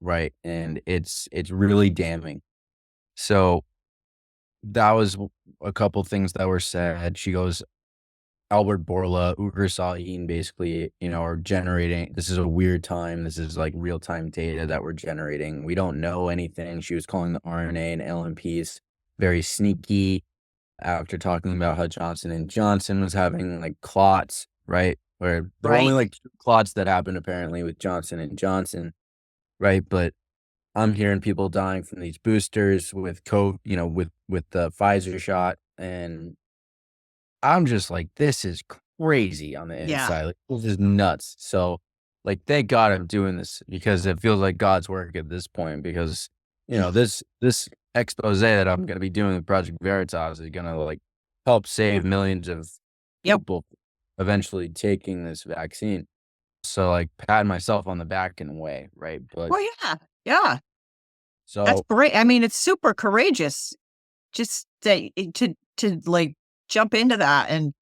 right? And it's really damning. So that was a couple things that were said. She goes, Albert Bourla, Ugur Sahin basically, are generating this is a weird time. This is like real-time data that we're generating. We don't know anything. She was calling the RNA and LNPs very sneaky after talking about how Johnson and Johnson was having like clots, right? Where there were only Right. like 2 clots that happened apparently with Johnson and Johnson, right? But I'm hearing people dying from these boosters with with the Pfizer shot, and I'm just like, "This is crazy on the Yeah. inside, like, this is nuts." So, like, thank God I'm doing this because it feels like God's work at this point because, this expose that I'm gonna be doing with Project Veritas is gonna, like, help save millions of Yep. people eventually taking this vaccine. So, like, patting myself on the back in a way, right? But Well, yeah, yeah. That's so great. I mean, it's super courageous just to, like, jump into that and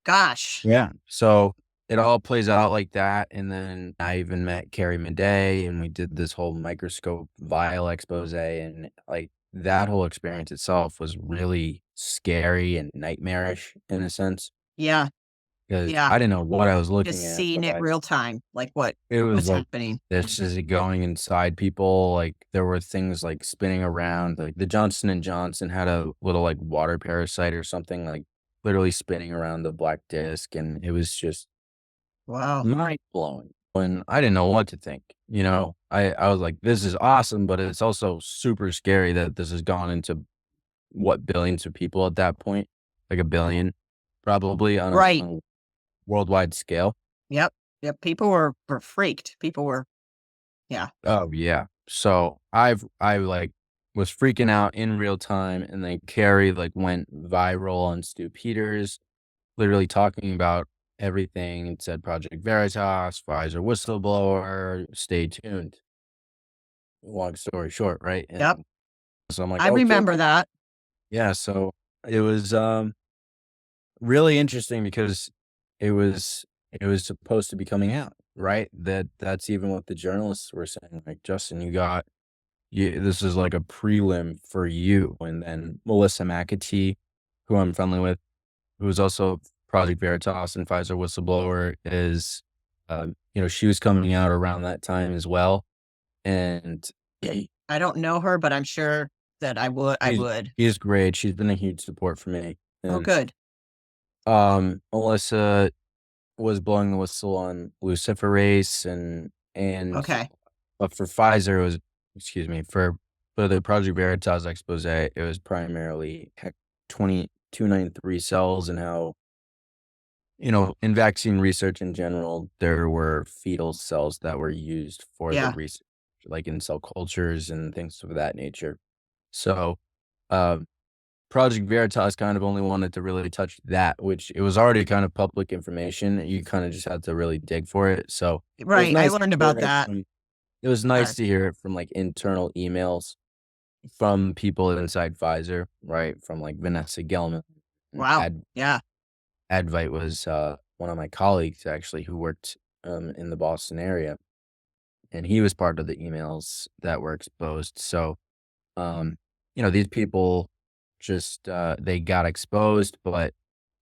gosh. yeah. So it all plays out like that, and then I even met Carrie Madej, and we did this whole microscope vial expose, and, like, that whole experience itself was really scary and nightmarish in a sense Yeah, because yeah. I didn't know what I was Just looking at, seeing but it real time, like it was what's like, happening. this is going inside people, like, there were things, like, spinning around, like, the Johnson& and Johnson had a little, like, water parasite or something, like, literally spinning around the black disk, and it was just Wow. mind blowing, and I didn't know what to think, I was like, this is awesome, but it's also super scary that this has gone into what, billions of people at that point, like a billion, probably Right. on a worldwide scale. Yep. Yep. People were freaked. People were, yeah. Oh yeah. So I like was freaking out in real time, and then Carrie like went viral on Stu Peters, literally talking about everything and said Project Veritas, Pfizer whistleblower, stay tuned. Long story short, right? And Yep. so I'm like, I okay, remember that. yeah. So it was really interesting because it was it was supposed to be coming out, right? That's even what the journalists were saying. Like, Justin, this is like a prelim for you. And then Melissa McAtee, who I'm friendly with, who's also Project Veritas and Pfizer whistleblower, is she was coming out around that time as well. And I don't know her, but I'm sure that I she's would. she's great. She's been a huge support for me. Oh, And good. Melissa was blowing the whistle on luciferase and Okay. but for Pfizer, it was excuse me, for the Project Veritas expose, it was primarily Hec 2293 cells, and how, in vaccine research in general, there were fetal cells that were used for the Yeah. research, like in cell cultures and things of that nature. So, uh, Project Veritas kind of only wanted to really touch that, which it was already kind of public information. You kind of just had to really dig for it. So it was Right. I nice to learned hear about it that. from it was nice Uh, to hear it from like internal emails from people inside Pfizer, right? From like Vanessa Gelman. And wow. Yeah. Advite was one of my colleagues actually who worked in the Boston area, and he was part of the emails that were exposed. So um, these people just, they got exposed, but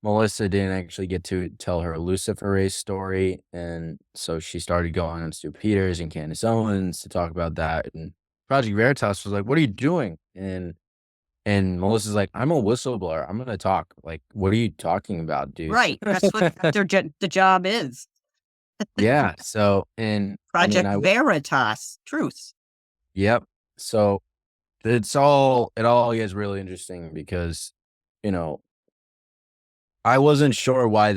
Melissa didn't actually get to tell her luciferase story, and so she started going on Stu Peters and Candace Owens to talk about that, and Project Veritas was like, "What are you doing?" And Melissa's like, "I'm a whistleblower. I'm gonna talk. Like, what are you talking about, dude?" Right. That's what the job is. Yeah, so and I mean, Project Veritas. Truth. yep. So it all gets really interesting because, you know, I wasn't sure why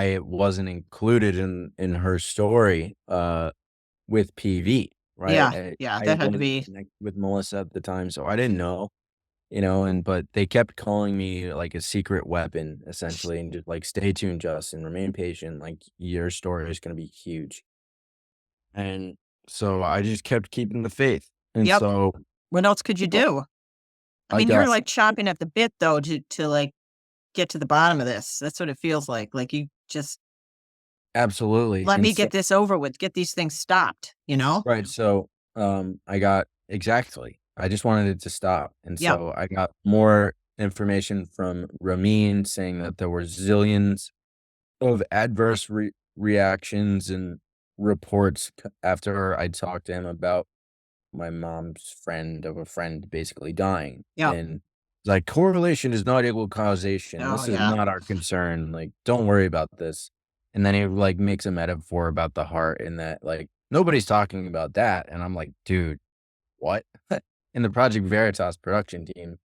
it wasn't included in her story, with PV, right? Yeah. Yeah. I That had to wasn't be. connected with Melissa at the time, so I didn't know, but they kept calling me like a secret weapon essentially and just like, "Stay tuned, Justin, remain patient, like, your story is gonna be huge." And so I just kept keeping the faith, and Yep. so, What else could you you know, do? I I mean, you're got like chomping at the bit though to like get to the bottom of this. That's what it feels like. Like you just absolutely, let and me so get this over with, get these things stopped, you know? right, so, I got exactly. I just wanted it to stop, and Yep. so I got more information from Ramin saying that there were zillions of adverse reactions and reports after I talked to him about my mom's friend of a friend basically dying, Yep. and like, "Correlation is not equal causation. Oh This is yeah. not our concern, like, don't worry about this." And then he, like, makes a metaphor about the heart and that, like, nobody's talking about that, and I'm like, "Dude, what?" And the Project Veritas production team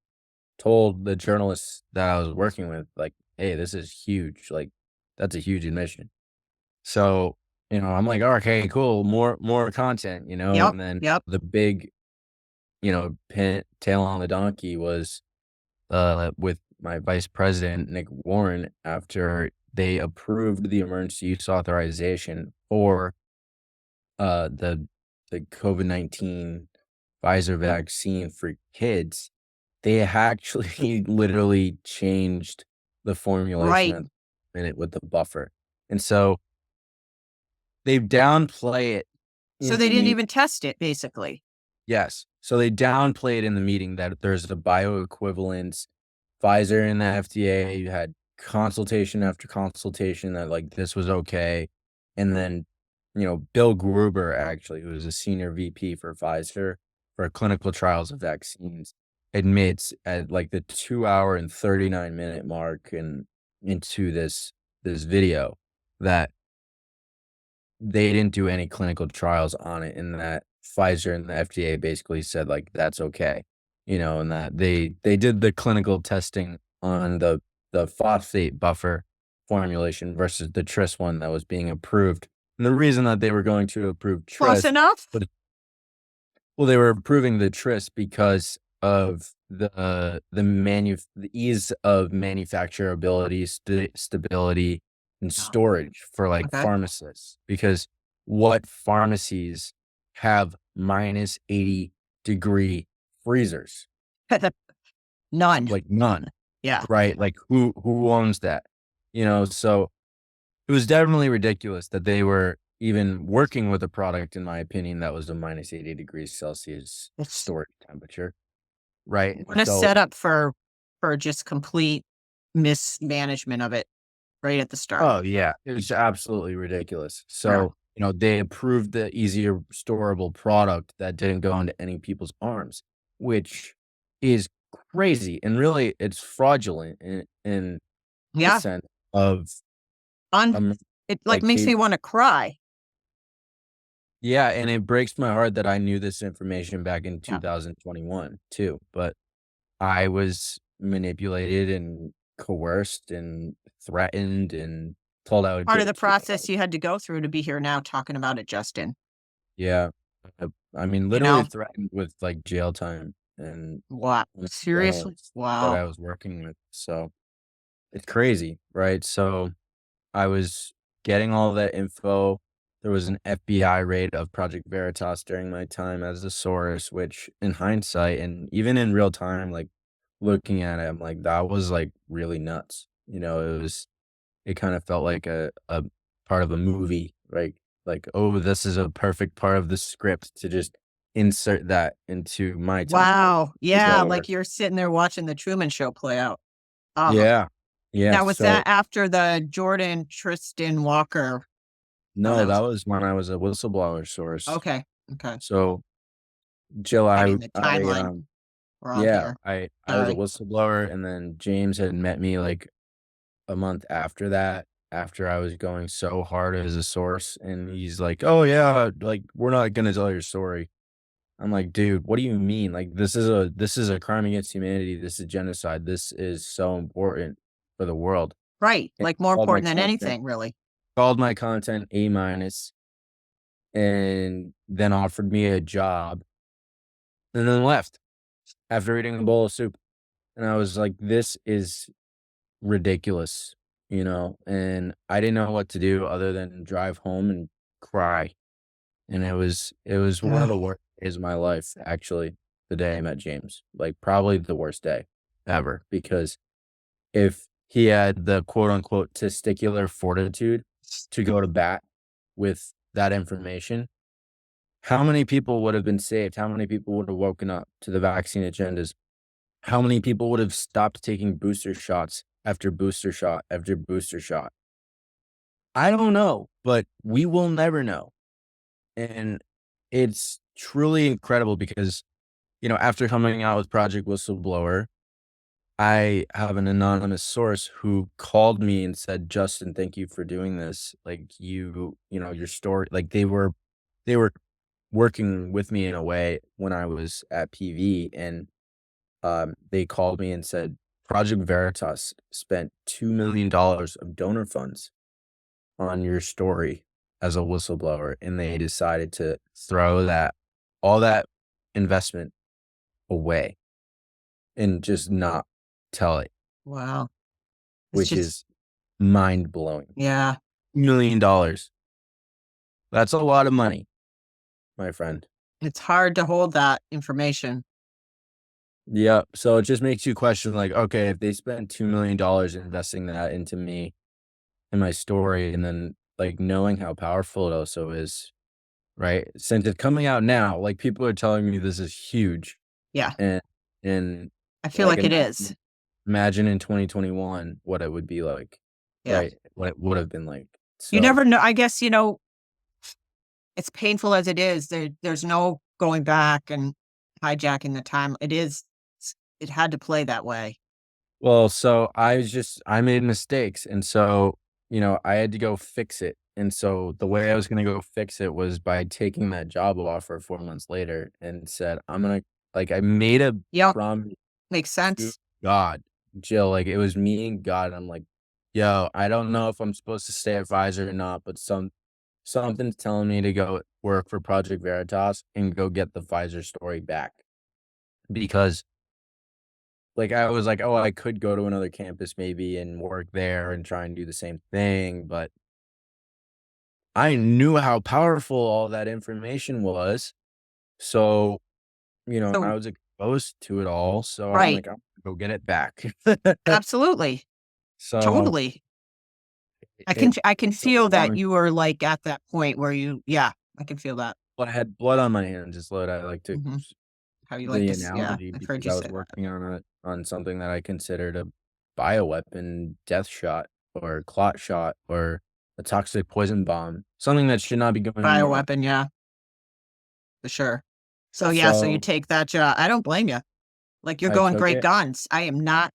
told the journalists that I was working with, like, "Hey, this is huge, like, that's a huge admission." So, I'm like, "Okay, cool, more content," Yep. and then Yep. the big, tail on the donkey was, with my vice president, Nick Warren, after they approved the emergency use authorization for, the COVID-19 Pfizer vaccine for kids. They actually literally changed the formulation Right. at the minute with the buffer, and so they downplay it So in they the didn't meeting. even test it basically. Yes. So they downplayed in the meeting that there's a bioequivalence. Pfizer and the FDA had consultation after consultation that, like, this was okay. And then, Bill Gruber, actually, who was a senior VP for Pfizer for clinical trials of vaccines, admits at like the 2 hour and 39-minute mark and into this video that they didn't do any clinical trials on it, and that Pfizer and the FDA basically said, like, "That's okay," and that they did the clinical testing on the phosphate buffer formulation versus the Tris one that was being approved, and the reason that they were going to approve Close Tris, enough? but well, they were approving the Tris because of the ease of manufacturability, stability, and No. storage for, like, Okay. pharmacists, because what pharmacies have -80-degree freezers? None. Like, none, Yeah. right? Like, who owns that? So it was definitely ridiculous that they were even working with a product, in my opinion, that was a -80 degrees Celsius It's storage temperature, right? what a So setup for just complete mismanagement of it right at the start. oh, yeah, it was absolutely ridiculous. Yeah. So, they approved the easier storable product that didn't go into any people's arms, which is crazy, and really, it's fraudulent in the Yeah. sense of, Un um, it, like, like, makes they me wanna cry. yeah, and it breaks my heart that I knew this information back in Yeah. 2021 too, but I was manipulated and coerced and threatened and told I would Part of the get process you had to go through to be here now talking about it, Justin, yeah, I mean, you literally know? threatened with, like, jail time and Wow. with Seriously? journalists that Wow. I was working with, so it's crazy, right? So I was getting all that info. There was an FBI raid of Project Veritas during my time as a source, which in hindsight and even in real time, like looking at it, I'm like, that was like really nuts. It kind of felt like a part of a movie, like, oh, this is a perfect part of the script to just insert that into my time as Wow. a Yeah, whistleblower. like you're sitting there watching the Truman Show play out. Oh. Yeah. Yeah. Now was that So after the Jordan Tristan Walker? Oh, no, that that was was when I was a whistleblower source. okay. Okay. So Jill, I mean, the timeline, we're all yeah, here. I was a Sorry. whistleblower, and then James had met me, like, a month after that, after I was going so hard as a source, and he's like, "Oh, yeah, like, we're not gonna tell your story." I'm like, "Dude, what do you mean? Like, this is a crime against humanity, this is genocide, this is so important for the world." Right, And like, more called my important than content anything, really. called my content A minus, and then offered me a job, and then left after eating a bowl of soup. And I was like, "This is ridiculous," and I didn't know what to do other than drive home and cry, and it was one of Ugh. the worst days of my life, actually, the day I met James, like, probably the worst day ever, because if he had the quote unquote "testicular fortitude" to go to bat with that information, how many people would have been saved? How many people would have woken up to the vaccine agendas? How many people would have stopped taking booster shots after booster shot after booster shot? I don't know, but we will never know. And it's truly incredible because, after coming out with Project Whistleblower, I have an anonymous source who called me and said, "Justin, thank you for doing this. Like your story, like they were working with me in a way when I was at PV, and they called me and said, Project Veritas spent $2 million of donor funds on your story as a whistleblower, and they decided to throw all that investment away and just not tell it, Wow. It's which just is mind blowing. yeah, $1 million. That's a lot of money, my friend. it's hard to hold that information. Yeah. So it just makes you question, like, okay, if they spent $2 million investing that into me and my story, and then, like, knowing how powerful it also is, right? Since it's coming out now, like, people are telling me this is huge, Yeah, and and, I feel like, like it is. imagine in 2021 what it would be like, Yeah. right? What it would have been like. You So, never know I guess, it's painful as it is, there's no going back and hijacking the time. It had to play that way. well, so I made mistakes, and so, I had to go fix it, And so the way I was gonna go fix it was by taking that job offer 4 months later and said, "I'm gonna," like, I made a Yep. promise Makes to sense. God, Jill, like, it was me and God. I'm like, "Yo, I don't know if I'm supposed to stay at Pfizer or not, but something's telling me to go work for Project Veritas and go get the Pfizer story back." Because, like, I was like, "Oh, I could go to another campus maybe and work there and try and do the same thing," but I knew how powerful all that information was. So, I So was exposed to it all, so I'm right. like, "I'm gonna go get it back." Absolutely. So, Totally. it I can took feel a that long you were, like, at that point where yeah, I can feel that. I had blood on my hands is what I like to Mhm. How you like the this, yeah, analogy, I've heard because you I say was that. working on something that I considered a bioweapon death shot or clot shot or a toxic poison bomb, something that should not be going on. Bioweapon, yeah, for sure. So, yeah, so you So, take that job. I don't blame you. Like, you're I going took great it. guns. I am not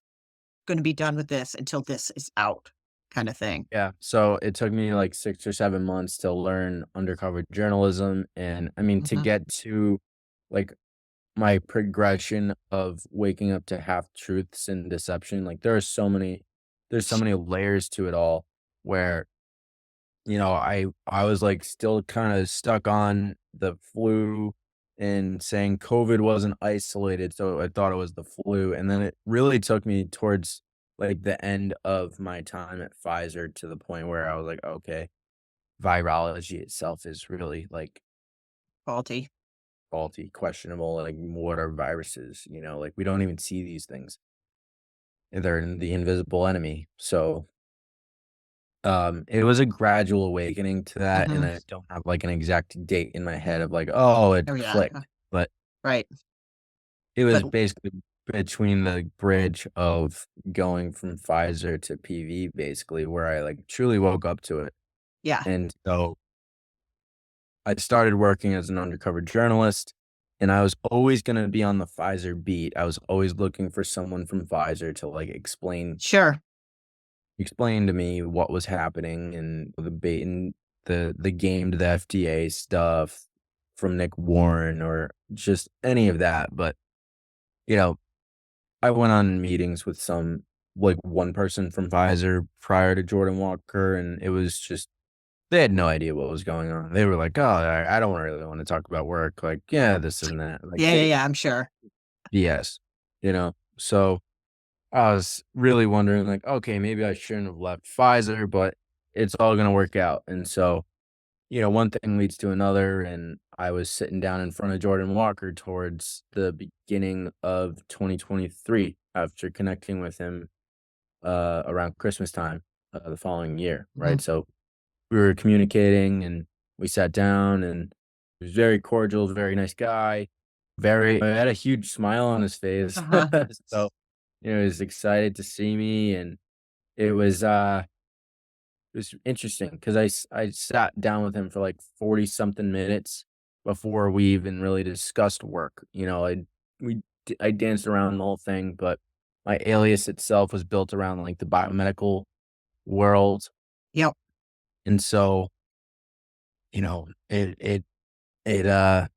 gonna be done with this until this is out, kinda thing. Yeah, so it took me like 6 or 7 months to learn undercover journalism, and, I mean, to Mhm. get to, like, my progression of waking up to half truths and deception, like, there's so many layers to it all where, I was, like, still kinda stuck on the flu and saying COVID wasn't isolated, so I thought it was the flu, and then it really took me towards, like, the end of my time at Pfizer to the point where I was like, "Okay, virology itself is really, like, Faulty. faulty, questionable, like, what are viruses?" Like, we don't even see these things. They're the invisible enemy, so it was a gradual awakening to that, and Mhm. I don't have, like, an exact date in my head of, like, "Oh, it Oh, yeah, clicked," but right. it But was basically between the bridge of going from Pfizer to PV, basically, where I, like, truly woke up to it, yeah, and so I started working as an undercover journalist, and I was always gonna be on the Pfizer beat. I was always looking for someone from Pfizer to, like, sure. explain to me what was happening and the bait and the game to the FDA stuff from Nick Warren or just any of that. But, you know, I went on meetings with like one person from Pfizer prior to Jordan Walker, and it was just, they had no idea what was going on. They were like, "Oh, I don't really want to talk about work." Like, yeah, this and that. Like, Yeah, yeah, yeah, I'm sure. BS, So I was really wondering, like, okay, maybe I shouldn't have left Pfizer, but it's all gonna work out. And so, one thing leads to another, and I was sitting down in front of Jordan Walker towards the beginning of 2023 after connecting with him around Christmas time the following year, right? Mhm. So we were communicating, and we sat down, and he was very cordial, very nice guy, he had a huge smile on his face. Uh-huh. So, he was excited to see me, and it was, it was interesting because I sat down with him for, like, 40 something minutes before we even really discussed work. I danced around the whole thing, but my alias itself was built around, like, the biomedical world, Yep. and so, you know, it, uh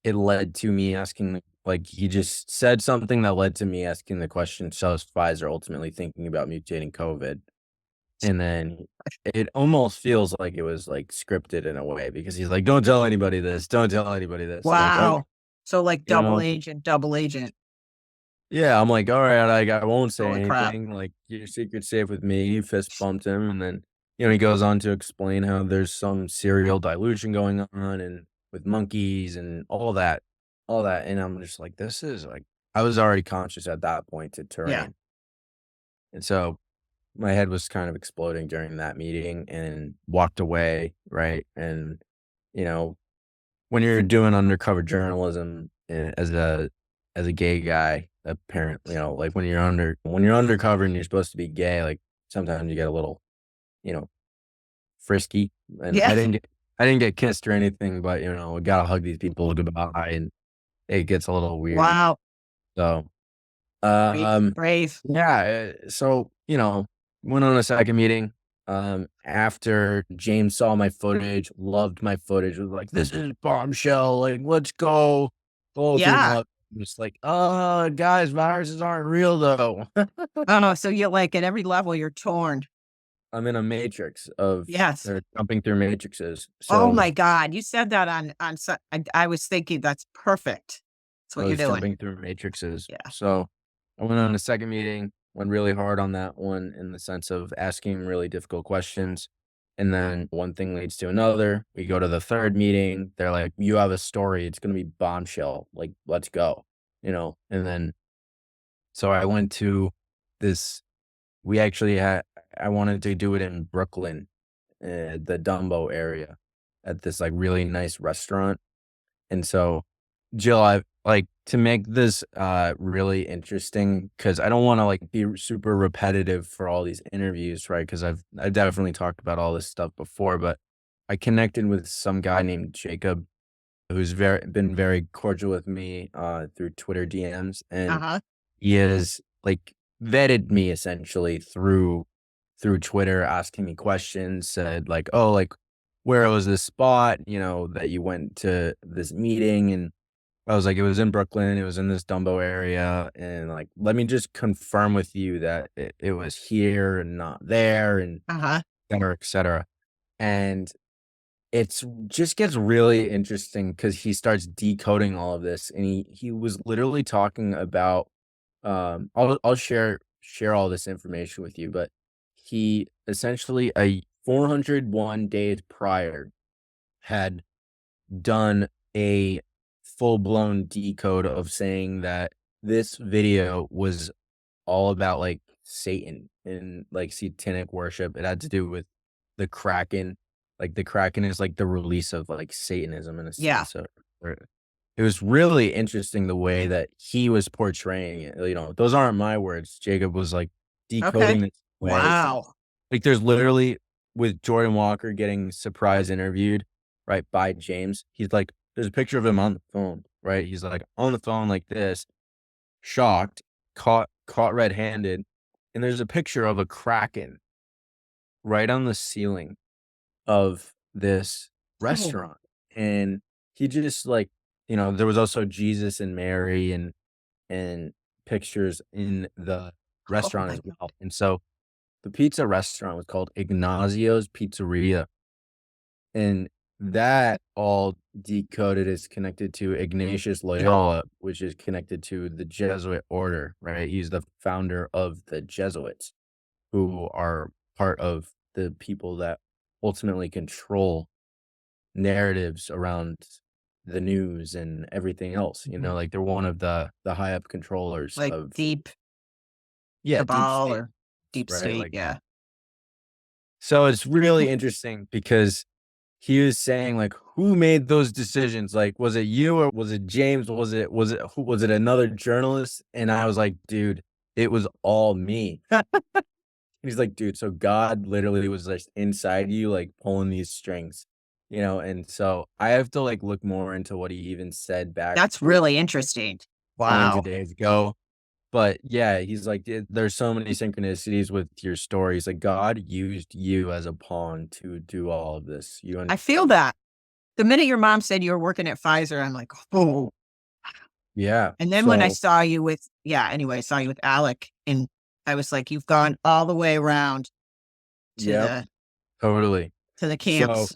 it led to me asking he just said something that led to me asking the question, "So is Pfizer ultimately thinking about mutating COVID?" And then it almost feels like it was, like, scripted in a way because he's like, "Don't tell anybody this, don't tell anybody this." I'm like, "Oh," Wow. So, like, you know? double agent. Yeah, I'm like, "Alright, I won't say Holy crap. anything, like, your secret's safe with me." He fist bumped him, and then, he goes on to explain how there's some serial dilution going on and with monkeys and all that, and I'm just like, "This is, like," I was already conscious at that point to Yeah. terrain, and so my head was kind of exploding during that meeting and walked away, right? And, you know, when you're doing undercover journalism as a gay guy, apparently, like when you're undercover and you're supposed to be gay, like sometimes you get a little, you know, frisky. And Yeah. I didn't get kissed or anything, but we gotta hug these people goodbye, and it gets a little weird. Wow. So, Brave. um, Brave. yeah, so, went on a second meeting. After James saw my footage, loved my footage, was like, "This is bombshell, like, let's go." The whole thing Yeah. up. Just like, guys, viruses aren't real though." Oh, no, so you're like, at every level, you're torn. I'm in a matrix of Yes. they're jumping through matrices. Oh So my god, you said that on Su I was thinking that's perfect. That's I what you're was doing. jumping through matrices. Yeah. So I went on a second meeting, went really hard on that one in the sense of asking really difficult questions. And then one thing leads to another. We go to the third meeting. They're like, "You have a story. It's going to be bombshell. Like, let's go." And then so I went to this. We actually had, I wanted to do it in Brooklyn, the Dumbo area at this like really nice restaurant. And so, Jill, I like to make this really interesting because I don't want to like be super repetitive for all these interviews, right? Because I definitely talked about all this stuff before, but I connected with some guy named Jacob who's been very cordial with me through Twitter DMs, and Uh-huh. he has like vetted me essentially through Twitter, asking me questions, said like, "Oh, like where was this spot, that you went to this meeting?" And I was like, "It was in Brooklyn, it was in this Dumbo area, and like, let me just confirm with you that it was here and not there, and Uh-huh. et cetera." And it's just gets really interesting because he starts decoding all of this, and he was literally talking about, I'll share all this information with you, but he essentially, 401 days prior, had done a full-blown decode of saying that this video was all about, like, Satan and, like, satanic worship. It had to do with the Kraken. Like, the Kraken is, like, the release of, like, Satanism in a Yeah. sense, or it was really interesting the way that he was portraying it, those aren't my words. Jacob was, like, Okay. decoding this way. Wow. Like, there's literally with Jordan Walker getting surprise interviewed, right, by James, he's like there's a picture of him on the phone, right? He's, like, on the phone like this, shocked, caught red-handed, and there's a picture of a kraken right on the ceiling of this Oh, restaurant, and he just, like, there was also Jesus and Mary and pictures in the oh restaurant my as god. well, and so the pizza restaurant was called Ignazio's Pizzeria, and that all decoded is connected to Ignatius Loyola, which is connected to the Jesuit order, right? He's the founder of the Jesuits, who are part of the people that ultimately control narratives around the news and everything else, Mhm. like they're one of the high up controllers Like of, deep yeah, deep cabal state, or deep right? state, Like, yeah. so it's really interesting because he was saying, like, "Who made those decisions? Like, was it you or was it James? Was it another journalist?" And I was like, "Dude, it was all me." He's like, "Dude, so God literally was just inside you, like, pulling these strings." And so I have to, like, look more into what he even said back That's really interesting. millions of Wow. days ago. But yeah, he's like, There's so many synchronicities with your stories. Like, God used you as a pawn to do all of this. I feel that. The minute your mom said you were working at Pfizer, I'm like, "Oh." Yeah. And then when I So, saw you with anyway, I saw you with Alec, and I was like, "You've gone all the way around to yep, the totally. So camps."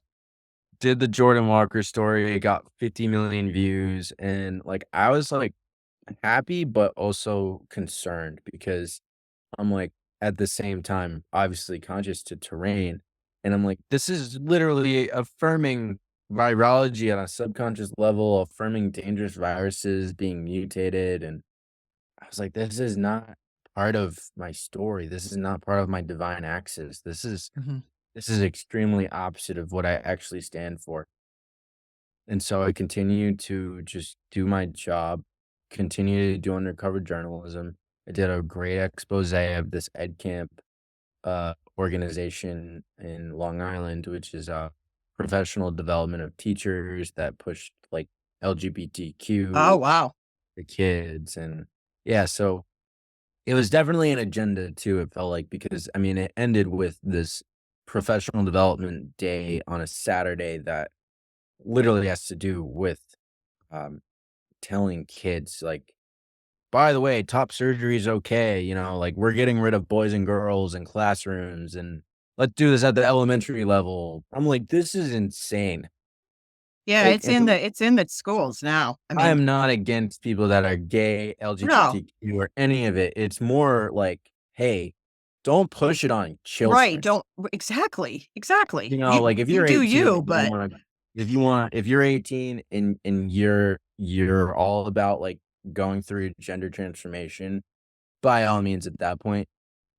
did the Jordan Walker story. It got 50 million views, and, like, I was, like, happy, but also concerned because I'm, like, at the same time, obviously conscious to terrain, and I'm like, "This is literally affirming virology on a subconscious level, affirming dangerous viruses being mutated," and I was like, "This is not part of my story. This is not part of my divine axis. Mhm. This is extremely opposite of what I actually stand for." And so I continued to just do my job, continue to do undercover journalism. I did a great expose of this ed camp organization in Long Island, which is a professional development of teachers that pushed like Oh, LGBTQ wow. the kids. And yeah, so it was definitely an agenda too, it felt like, because I mean, it ended with this professional development day on a Saturday that literally has to do with, um, telling kids, like, "By the way, top surgery is okay, like, we're getting rid of boys and girls in classrooms, and let's do this at the elementary level." I'm like, "This is insane." Yeah, Like, and it's in the schools now. I I mean, am not against people that are gay, no, LGBTQ, or any of it. It's more like, "Hey, don't push it on right, children." don't exactly, exactly. You Like, if you you're do 18 you, and you but wanna if you're 18 and you're all about, like, going through gender transformation, by all means, at that point,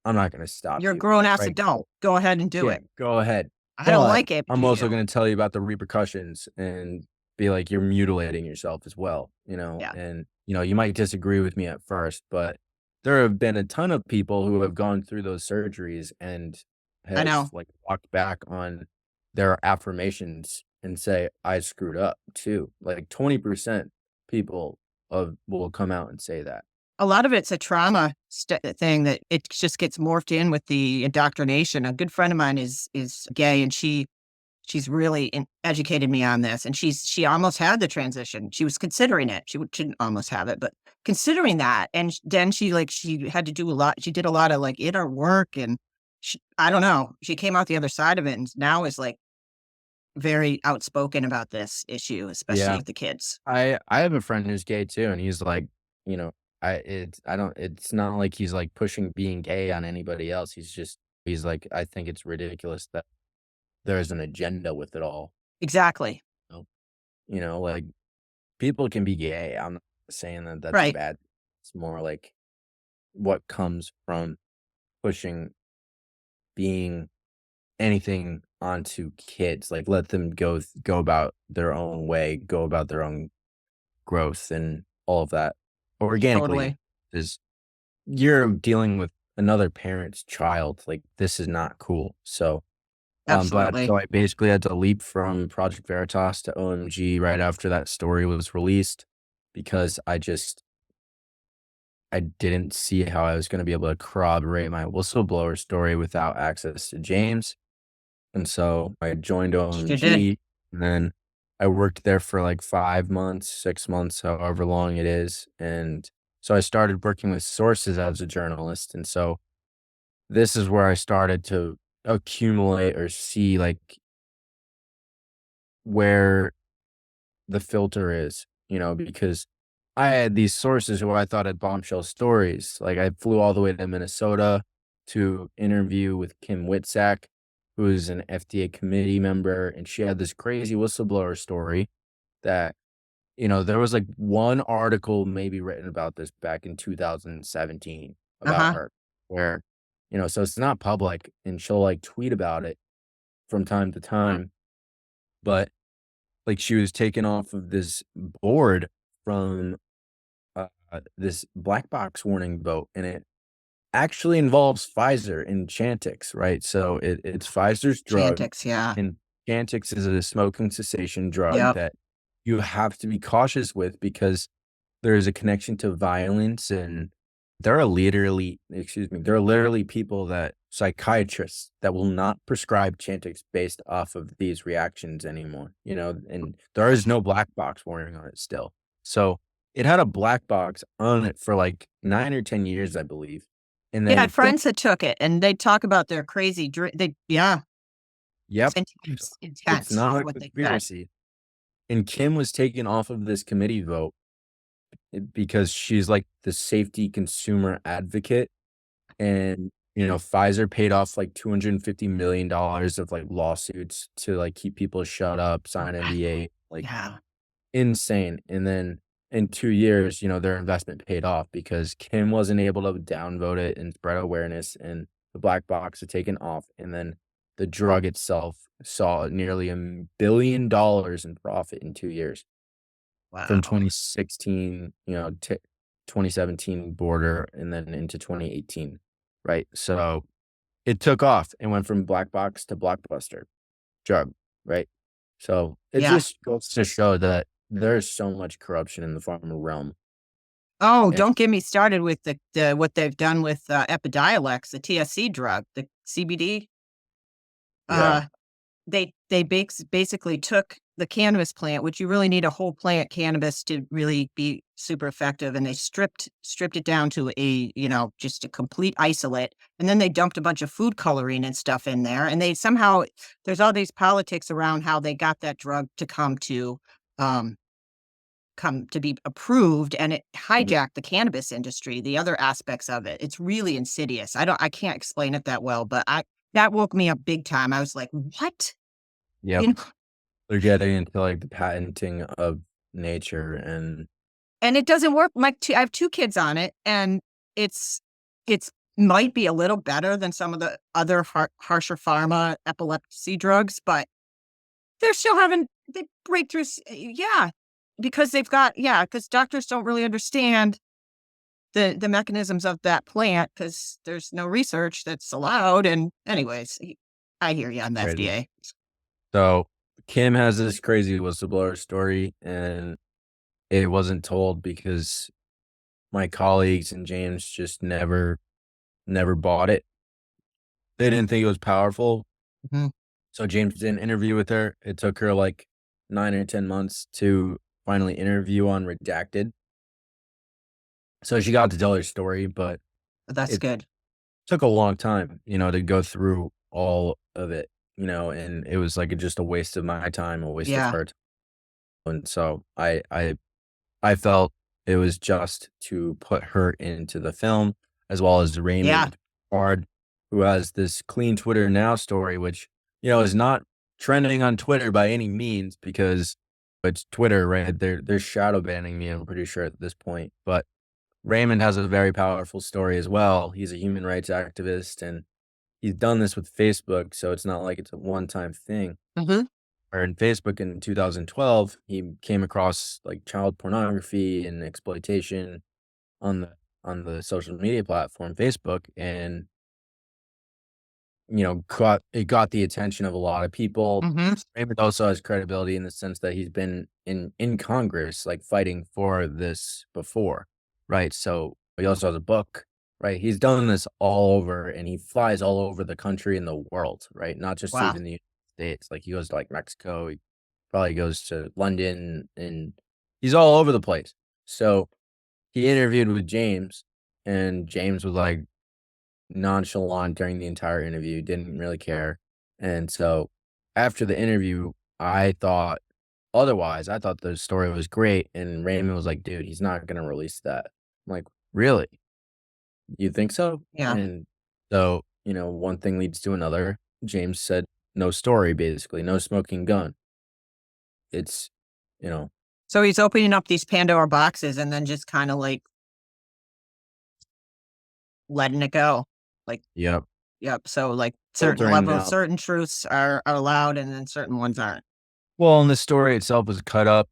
I'm not gonna stop you're a you, grown ass right? adult. Go ahead and do Yeah, it. go ahead. I don't But like it, but I'm do also you. gonna tell you about the repercussions and be like, "You're mutilating yourself as well," Yeah, and, you might disagree with me at first, but there have been a ton of people who have gone through those surgeries and I have, know. like, walked back on their affirmations and say, "I screwed up too." Like, 20% people will come out and say that. A lot of it's a trauma thing that it just gets morphed in with the indoctrination. A good friend of mine is gay, and she's really educated me on this, and she almost had the transition. She was considering it. She didn't almost have it, but considering that, and then she had to do a lot. She did a lot of like inner work, and I don't know. She came out the other side of it, and now is like very outspoken about this issue, especially Yeah. with the kids. I have a friend who's gay too, and he's like, you know, I don't it's not like he's like pushing being gay on anybody else. He's like, I think it's ridiculous that there's an agenda with it all. Exactly. You know, like people can be gay. I'm not saying that that's Right. bad. It's more like what comes from pushing being anything onto kids. Like let them go about their own way, go about their own growth and all of that organically Totally. is you're dealing with another parent's child. Like this is not cool. So, Absolutely. so I basically had to leap from Project Veritas to OMG right after that story was released because I didn't see how I was going to be able to corroborate my whistleblower story without access to James. And so I joined Sure did. OMG, and then I worked there for like 5 months, 6 months, however long it is, and so I started working with sources as a journalist, and so this is where I started to accumulate or see, like, where the filter is, because I had these sources who I thought had bombshell stories. Like I flew all the way to Minnesota to interview with Kim Witzak, who's an FDA committee member, and she had this crazy whistleblower story that, there was like one article maybe written about this back in 2017 about Uh-huh. her, where, so it's not public and she'll like tweet about it from time to time, but like she was taken off of this board from this black box warning vote, and it actually involves Pfizer and Chantix, right? So it's Pfizer's drug, Chantix, yeah. and Chantix is a smoking cessation drug Yep. that you have to be cautious with because there is a connection to violence, and there are literally people that psychiatrists that will not prescribe Chantix based off of these reactions anymore, and there is no black box warning on it still. So it had a black box on it for like 9 or 10 years, I believe. And Yeah, I then had friends that took it, and they talk about their crazy they yeah, it's yep, intense, it's intense not is a what they said. conspiracy. And Kim was taken off of this committee vote because she's like the safety consumer advocate. And, Pfizer paid off like $250 million of like lawsuits to like keep people shut up, sign Wow. NDA, like Yeah. insane. And then in 2 years, their investment paid off because Kim wasn't able to downvote it and spread awareness, and the black box had taken off. And then the drug itself saw nearly $1 billion in profit in 2 years from Wow. 2016, to 2017 border and then into 2018, right? So it took off and went from black box to blockbuster drug, right? So it Yeah. just goes to show that there's so much corruption in the pharma realm. Oh, And don't get me started with the what they've done with, Epidiolex, the TSC drug, the CBD. Yeah. Basically took the cannabis plant, which you really need a whole plant cannabis to really be super effective, and they stripped it down to just a complete isolate, and then they dumped a bunch of food coloring and stuff in there, and they somehow there's all these politics around how they got that drug to um come to be approved, and it Mhm. hijacked the cannabis industry, the other aspects of it. It's really insidious. I can't explain it that well, but I that woke me up big time. I was like, what? Yep. You know, They're getting into, like, the patenting of nature and and it doesn't work. I have 2 kids on it, and it's might be a little better than some of the other harsher pharma epilepsy drugs, but they're still having the breakthroughs. Yeah, because because doctors don't really understand the mechanisms of that plant because there's no research that's allowed. And anyways, I hear you it's on the crazy. FDA. So, Kim has this crazy whistleblower story, and it wasn't told because my colleagues and James just never bought it. They didn't think it was powerful, Mhm. so James did an interview with her. It took her, like, 9 or 10 months to finally interview on redacted. So she got to tell her story, but That's it good. took a long time, to go through all of it, and it was, like, just a waste of my time, a waste of Yeah, her time, and so I felt it was just to put her into the film, as well as yeah, Raymond Bard, who has this clean Twitter now story, which, is not trending on Twitter by any means because it's Twitter, right? They're shadow banning me, I'm pretty sure at this point. But Raymond has a very powerful story as well. He's a human rights activist and he's done this with Facebook, so it's not like it's a one-time thing. hmm Or in Facebook in 2012, he came across like child pornography and exploitation on the social media platform Facebook, and got the attention of a lot of people. hmm Raymond also has credibility in the sense that he's been in Congress, like, fighting for this before, right? So, he also has a book, right? He's done this all over, and he flies all over the country and the world, right? Not just wow, even the United States, like, he goes to, like, Mexico, he probably goes to London, and he's all over the place. So, he interviewed with James, and James was, like, nonchalant during the entire interview, didn't really care. And so after the interview, I thought otherwise. I thought the story was great. And Raymond was like, dude, he's not going to release that. I'm like, really? You think so? yeah. And so, one thing leads to another. James said, no story, basically, no smoking gun. It's, you know, So he's opening up these Pandora boxes and then just kind of like letting it go. Like, yep, yep. So like certain filtering levels, now. certain truths are allowed, and then certain ones aren't. Well, and the story itself was cut up,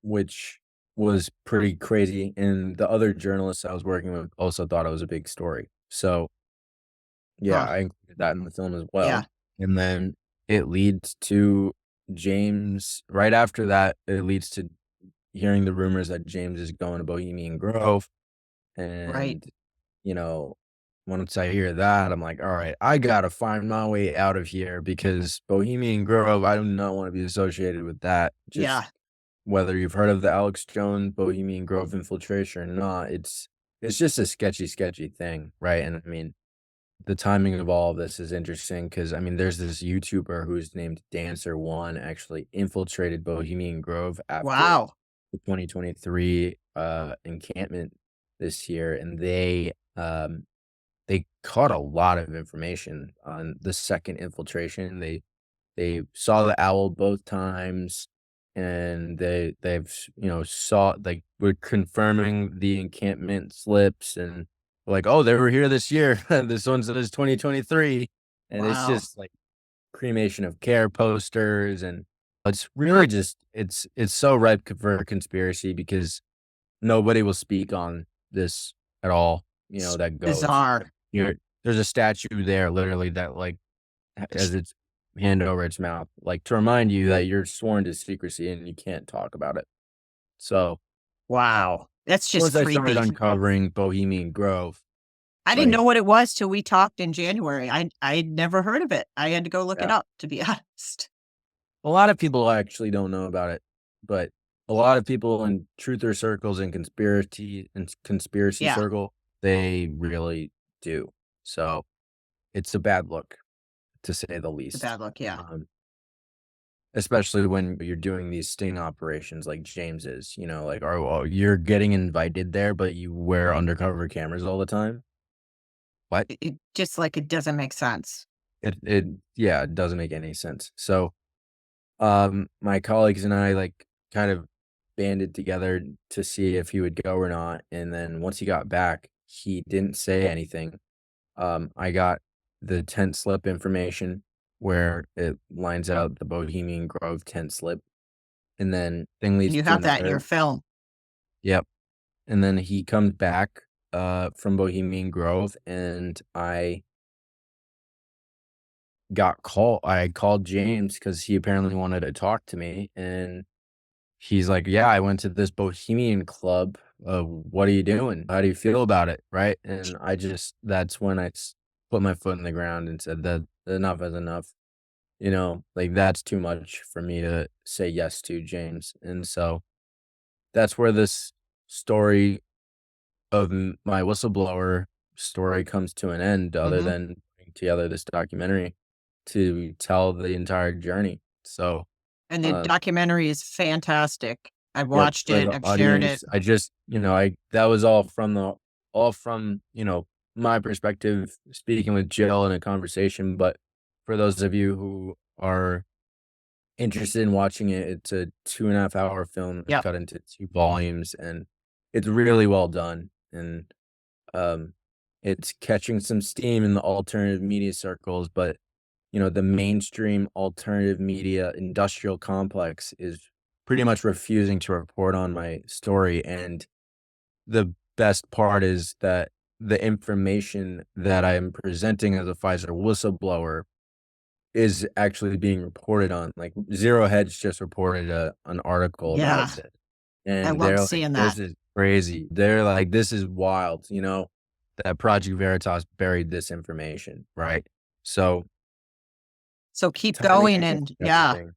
which was pretty crazy, and the other journalists I was working with also thought it was a big story. So, yeah, Huh. I included that in the film as Yeah. well, and then it leads to James right after that, it leads to hearing the rumors that James is going to Bohemian Grove, Right. and, you know, once I hear that, I'm like, "Alright, I gotta find my way out of here because Bohemian Grove, I do not wanna be associated with that." Just Yeah. whether you've heard of the Alex Jones Bohemian Grove infiltration or not, it's just a sketchy thing, right? And I mean, the timing of all of this is interesting because I mean, there's this YouTuber who's named Dancer One actually infiltrated Bohemian Grove after Wow. the 2023 encampment this year, and they caught a lot of information on the second infiltration. They saw the owl both times, and they've, saw like, were confirming the encampment slips and like, "Oh, they were here this year. This one says 2023." And it's Wow. just, like, cremation of care posters, and it's really just it's so ripe for conspiracy because nobody will speak on this at all, It's that goes. bizarre. There's a statue there literally that, like, as its hand over its mouth, like, to remind you that you're sworn to secrecy and you can't talk about it. So, Wow. That's just once I started creepy. uncovering Bohemian Grove, I didn't know what it was till we talked in January. I'd never heard of it. I had to go look it up, to be honest. A lot of people actually don't know about it, but a lot of people in truther circles and conspiracy Yeah, circle, they really do. So it's a bad look, to say the the least. bad luck. Yeah. Especially when you're doing these sting operations like James is, like, you're getting invited there, but you wear undercover cameras all the time. What? It just like it doesn't make sense. Yeah, it doesn't make any sense. So, my colleagues and I like kind of banded together to see if he would go or not. And then once he got back, he didn't say anything. I got the tent slip information where it lines out the Bohemian Grove tent slip. And then thing And leads you to have that in your another. film. Yep. And then he comes back from Bohemian Grove, and I called James because he apparently wanted to talk to me, and he's like, "Yeah, I went to this Bohemian club. What are you doing? How do you feel about it?" Right? And that's when put my foot in the ground and said that enough is enough. Like, that's too much for me to say yes to, James. And so that's where this story of my whistleblower story comes to an end, other Hmm. than putting together this documentary to tell the entire journey. So, And the um, documentary is fantastic. I've yep, watched for it. the I've shared it. audience, I just, that was all from, my perspective, speaking with Jill in a conversation. But for those of you who are interested in watching it, it's a 2.5 hour film that's Yep. cut into 2 volumes, and it's really well done. And Um, it's catching some steam in the alternative media circles, but the mainstream alternative media industrial complex is pretty much refusing to report on my story. And the best part is that the information that I'm presenting as a Pfizer whistleblower is actually being reported on. Like, Zero Hedge just reported an article about Yeah. it, I and love they're like, seeing that. "This is crazy." They're like, "This is wild," that Project Veritas buried this information, right? So, So keep timing, going I guess, and is yeah. everything.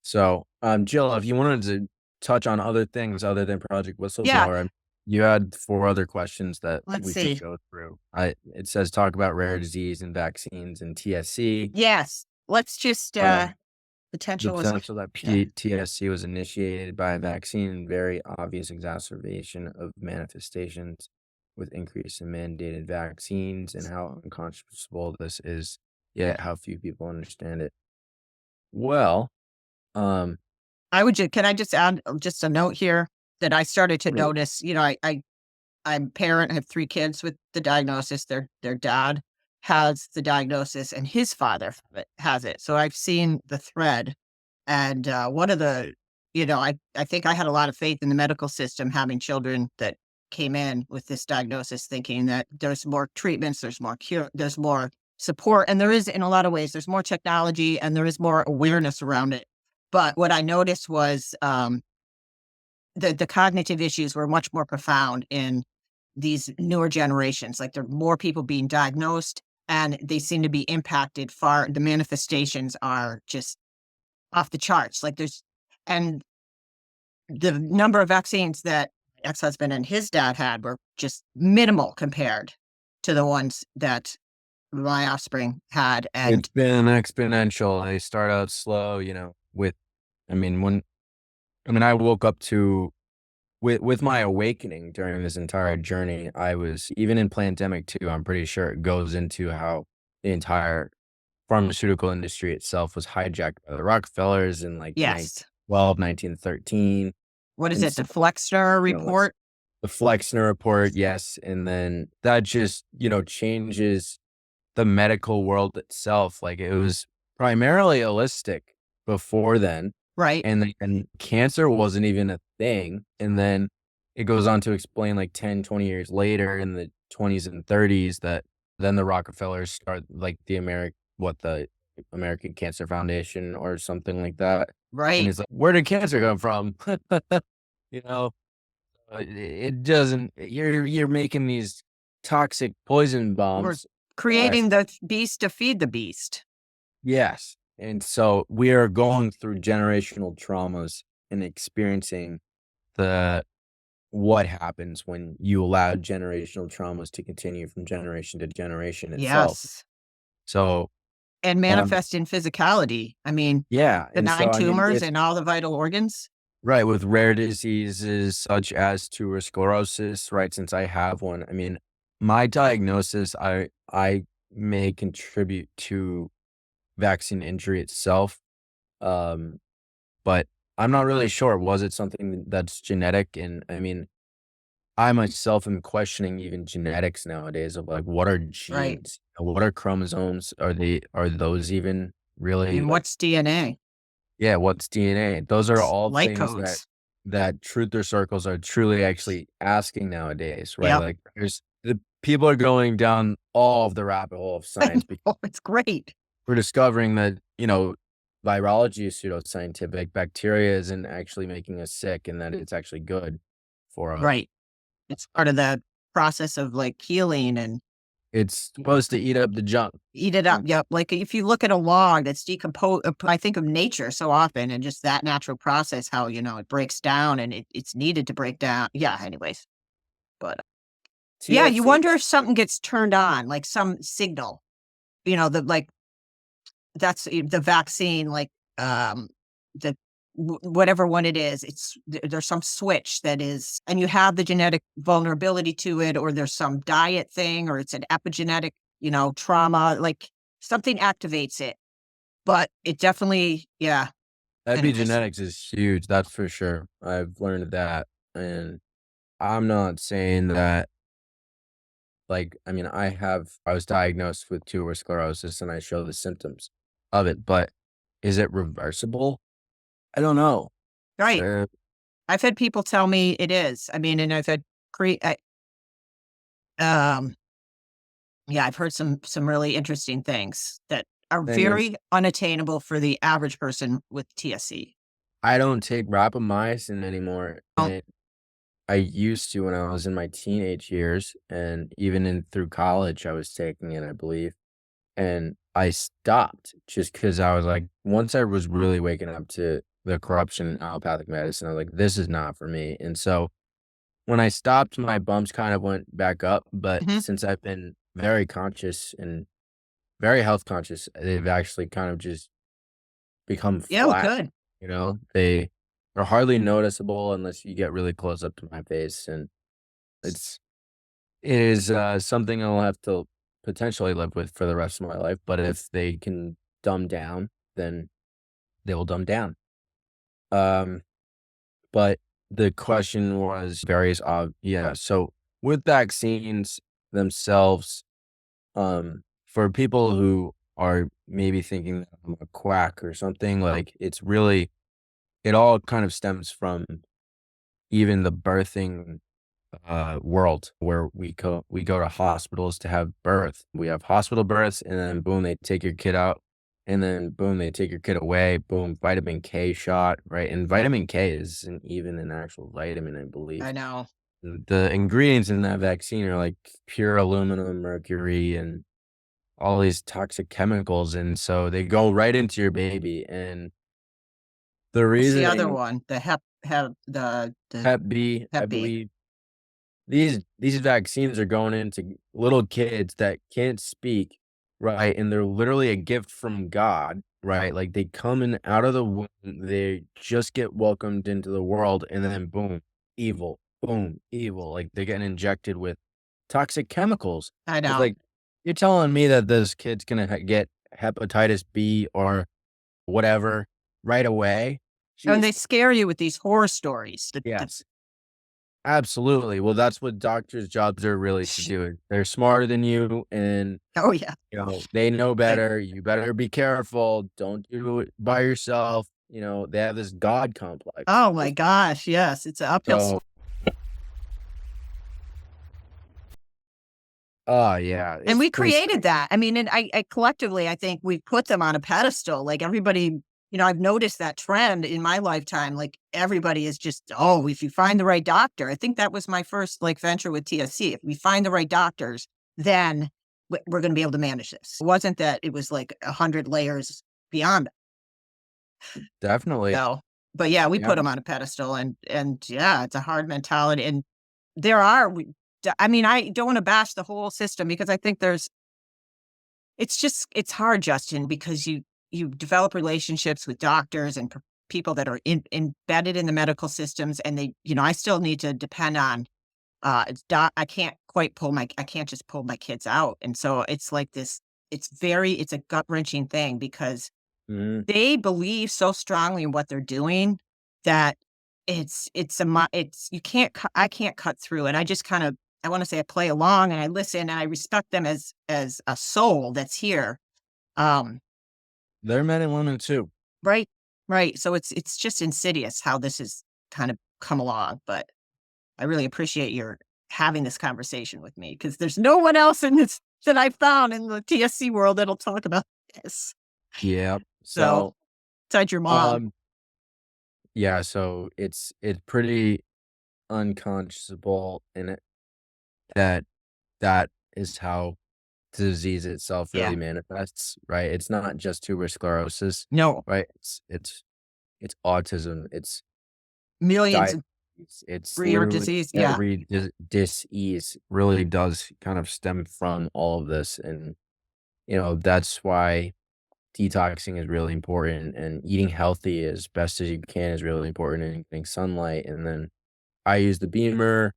So, Jill, if you wanted to touch on other things other than Project Yeah. Whistleblower, you had 4 other questions that Let's we could see. go through. It says talk about rare disease and vaccines and TSC. Yes. Let's just Um, the potential was potential that yeah. TSC was initiated by a vaccine and very obvious exacerbation of manifestations with increase in mandated vaccines, and how unconscionable this is, yet how few people understand it. Well, um, I would just can I just add just a note here that I started to Right. notice, I'm a parent, I have 3 kids with the diagnosis. Their dad has the diagnosis and his father has it. So I've seen the thread. And, one of the I think I had a lot of faith in the medical system having children that came in with this diagnosis thinking that there's more treatments, there's more cure, there's more support, and there is in a lot of ways, there's more technology and there is more awareness around it. But what I noticed was, the cognitive issues were much more profound in these newer generations. Like, there are more people being diagnosed, and they seem to be impacted far the manifestations are just off the charts. Like, there's and the number of vaccines that my ex-husband and his dad had were just minimal compared to the ones that my offspring had, it's and been exponential. They start out slow, with, I mean, I woke up to, with my awakening during this entire journey. I was even in pandemic too. I'm pretty sure it goes into how the entire pharmaceutical industry itself was hijacked by the Rockefellers in like yes. 1912, 1913. What is And it? so, The Flexner like report? the Flexner report, yes. And then that just, changes the medical world itself. Like, it was primarily holistic before then, Right, and cancer wasn't even a thing. And then it goes on to explain, like, 10, 20 years later in the 20s and 30s, that then the Rockefellers start, like, the American Cancer Foundation or something like that. And right. it's like, where did cancer come from? You know, it doesn't. You're making these toxic poison We're bombs. Yes. creating the beast to feed the beast. Yes. And so we are going through generational traumas and experiencing the what happens when you allow generational traumas to continue from generation to generation itself. Yes. So, And um, manifest in physicality. I mean, yeah, and so benign I mean, tumors with and all the vital organs. right, with rare diseases such as tuberous sclerosis, right? Since I have one, I mean, my diagnosis, I may contribute to vaccine injury itself, um, but I'm not really sure. Was it something that's genetic? And I mean, I myself am questioning even genetics nowadays of like what are Right. genes? What are chromosomes? Are those even really And like what's DNA? yeah, what's DNA? Those are It's all light things that codes. truther circles are truly actually asking nowadays, right? Yep. Like there's the people are going down all of the rabbit hole of I science because know, it's great. we're discovering that, virology is pseudoscientific, bacteria isn't actually making us sick and that it's actually good for us. Right. It's part of the process of like healing and It's supposed to eat up the junk. eat it up. Yep. Like if you look at a log that's decomposed, I think of nature so often and just that natural process, how, it breaks down and it's needed to break down. Yeah. Anyways, but yeah, you TSC wonder if something gets turned on, like some signal, like that's the vaccine, like, the whatever one it is, there's some switch that is, and you have the genetic vulnerability to it, or there's some diet thing, or it's an epigenetic, trauma, like something activates it. But it definitely, yeah. Anyways, epigenetics is huge, that's for sure. I've learned that, and I'm not saying that like, I mean, I was diagnosed with tuberous sclerosis and I show the symptoms of it, but is it reversible? I don't know. right. Uh, I've had people tell me it is. I mean, and I've had um, yeah, I've heard some really interesting things that are and then very unattainable for the average person with TSC. I don't take rapamycin anymore, Oh, and I used to when I was in my teenage years, and even in through college, I was taking it, I believe. And I stopped just because I was like, once I was really waking up to the corruption in allopathic medicine, I was like, this is not for me. And so when I stopped, my bumps kind of went back up. But mhm. since I've been very conscious and very health conscious, they've actually kind of just become Yeah, well, flat. good. They are hardly noticeable unless you get really close up to my face. And it's it is, something I'll have to potentially live with for the rest of my life, but if they can dumb down, then they will dumb down. Um, but the question was various yeah, so with vaccines themselves, for people who are maybe thinking that I'm a quack or something, like, it all kind of stems from even the birthing world where we go to hospitals to have birth. We have hospital births, and then boom, they take your kid out, and then boom, they take your kid away. Boom, vitamin K shot, right? And vitamin K isn't even an actual vitamin, I believe. I know. The ingredients in that vaccine are like pure aluminum, mercury, and all these toxic chemicals, and so they go right into your baby. And the What's the other reasoning, one? The the Hep B, I Hep B. believe. These vaccines are going into little kids that can't speak, right? And they're literally a gift from God, right? Like, they come in out of the womb, they just get welcomed into the world, and then boom, evil, like, they're getting injected with toxic chemicals. I It's know. like, you're telling me that this kid's gonna get hepatitis B or whatever right away? And they Jeez. scare you with these horror stories. The Yes. Absolutely. Well, that's what doctors' jobs are really to do. They're smarter than you and, oh, yeah. they know Right. better. You better be careful. Don't do it by yourself. They have this God complex. Oh my gosh, yes, it's an uphill s So, oh yeah, and it's we pretty created crazy. that. I mean, and I collectively, I think we put them on a pedestal, like, everybody, I've noticed that trend in my lifetime. Like everybody is just, oh, if you find the right doctor, I think that was my first like venture with TSC. If we find the right doctors, then we're going to be able to manage this. It wasn't that it was like 100 layers beyond it. Definitely. So, but yeah, we Yeah. put them on a pedestal, and yeah, it's a hard mentality. And there are, I mean, I don't want to bash the whole system because I think it's hard, Justin, because you develop relationships with doctors and people that are embedded in the medical systems, and they, I still need to depend on I can't I can't just pull my kids out, and so it's like this. It's a gut wrenching thing because Mhm. they believe so strongly in what they're doing that it's you can't I can't cut through, and I just kind of, I want to say, I play along and I listen and I respect them as a soul that's here. Um, They're men and women too. right, right. So it's just insidious how this has kind of come along, but I really appreciate your having this conversation with me because there's no one else in this that I've found in the TSC world that'll talk about this. Yeah. So, So, besides your mom. um, yeah, so it's pretty unconscionable in it that that is how the disease itself Yeah. really manifests, right? It's not just tuberous sclerosis, No. right? It's autism, it's Millions of diabetes, it's rare literally disease. Yeah. every disease really does kind of stem from all of this, and, that's why detoxing is really important, and eating healthy as best as you can is really important, and getting sunlight, and then I use the beamer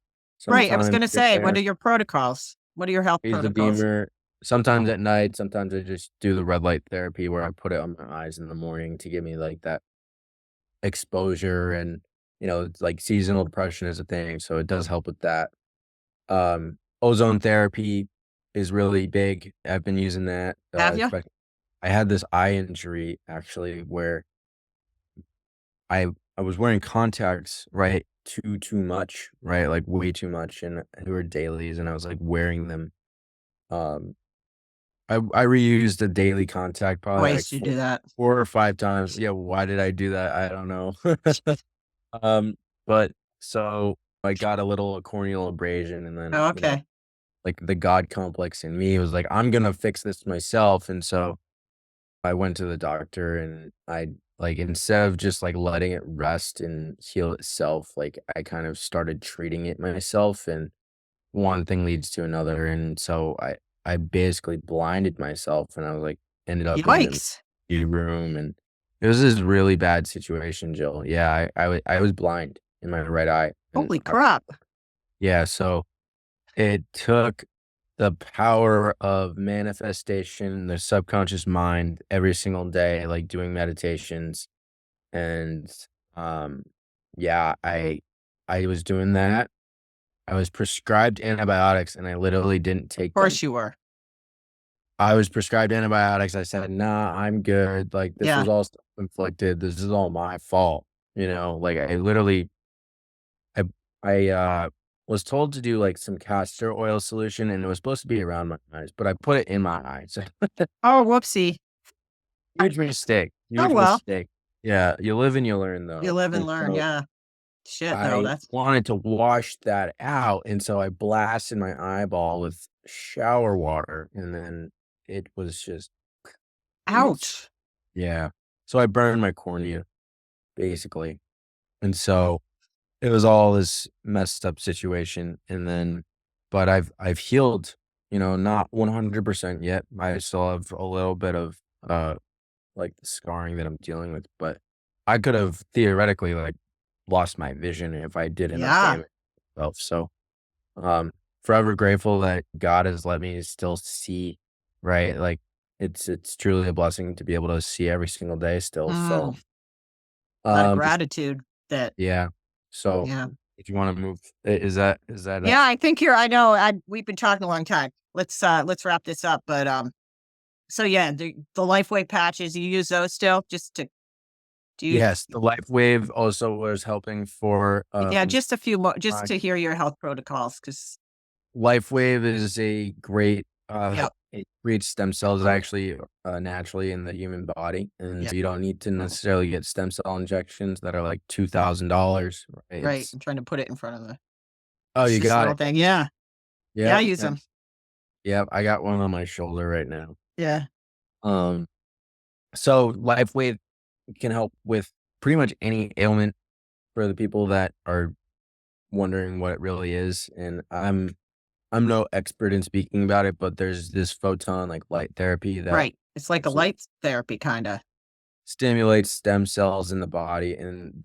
Right. I was sometimes gonna here say, and what there. are your protocols? What are your health I use the protocols? beamer sometimes at night, sometimes I just do the red light therapy where I put it on my eyes in the morning to give me, like, that exposure and, it's like seasonal depression is a thing, so it does help with that. Ozone therapy is really big. I've been using that, Have you? espec I had this eye injury actually where I I was wearing contacts, right, too much, right, like, way too much, and they were dailies, and I was, like, wearing them. Um, I reused a daily contact probably, like, Ways to do that. 4 or 5 times. Yeah, why did I do that? I don't know. Um, but so I got a little corneal abrasion, and then, Oh, okay. like, the God complex in me was like, "I'm gonna fix this myself," and so I went to the doctor and I like, instead of just, like, letting it rest and heal itself, like, I kind of started treating it myself, and one thing leads to another, and so I basically blinded myself, and I was, like, ended up in the Yikes. emergency room, and it was this really bad situation, Jill. Yeah, I was blind in my right eye, and Holy I crap. yeah, so it took the power of manifestation, the subconscious mind every single day, like, doing meditations, and, um, yeah, I was doing that. I was prescribed antibiotics, and I literally didn't Of take them. course you were. I was prescribed antibiotics, I said, "Nah, I'm good, like, this Yeah. was all self-inflicted, this is all my fault," like, I literally I I was told to do, like, some castor oil solution, and it was supposed to be around my eyes, but I put it in my eyes. Oh, whoopsie. Huge mistake, Oh, huge well, mistake. Yeah, you live and you learn, you though, live and and learn. so Yeah. Shit, though. I That's wanted to wash that out, and so I blasted my eyeball with shower water, and then it was just it's ouch. yeah. So I burned my cornea, basically, and so it was all this messed up situation, and then but I've healed, not 100% yet. I still have a little bit of, like, the scarring that I'm dealing with, but I could have theoretically, like, lost my vision if I did enough Yeah. damage to myself, so, forever grateful that God has let me still see, right? Like, it's truly a blessing to be able to see every single day still, Mm, so, a lot of um, gratitude that, yeah. So, yeah. if you wanna move is that Yeah, I think you're, I know, we've been talking a long time. Let's wrap this up, but, so yeah, the LifeWave patches, you use those still just to do you Yes, the life wave also was helping for, yeah, just a few more just my to hear your health protocols, because LifeWave is a great, yep. it creates stem cells actually naturally in the human body, and Yeah, so you don't need to necessarily get stem cell injections that are like $2,000. Right? right. It's I'm trying to put it in front of the oh, it's you this got little it. thing. Yeah. Yeah, I Yep, use them. that's yep. I got one on my shoulder right now. Yeah. Um, so LifeWave can help with pretty much any ailment for the people that are wondering what it really is, and I'm no expert in speaking about it, but there's this photon, like, light therapy that Right. It's like a actually light therapy kinda. stimulates stem cells in the body, and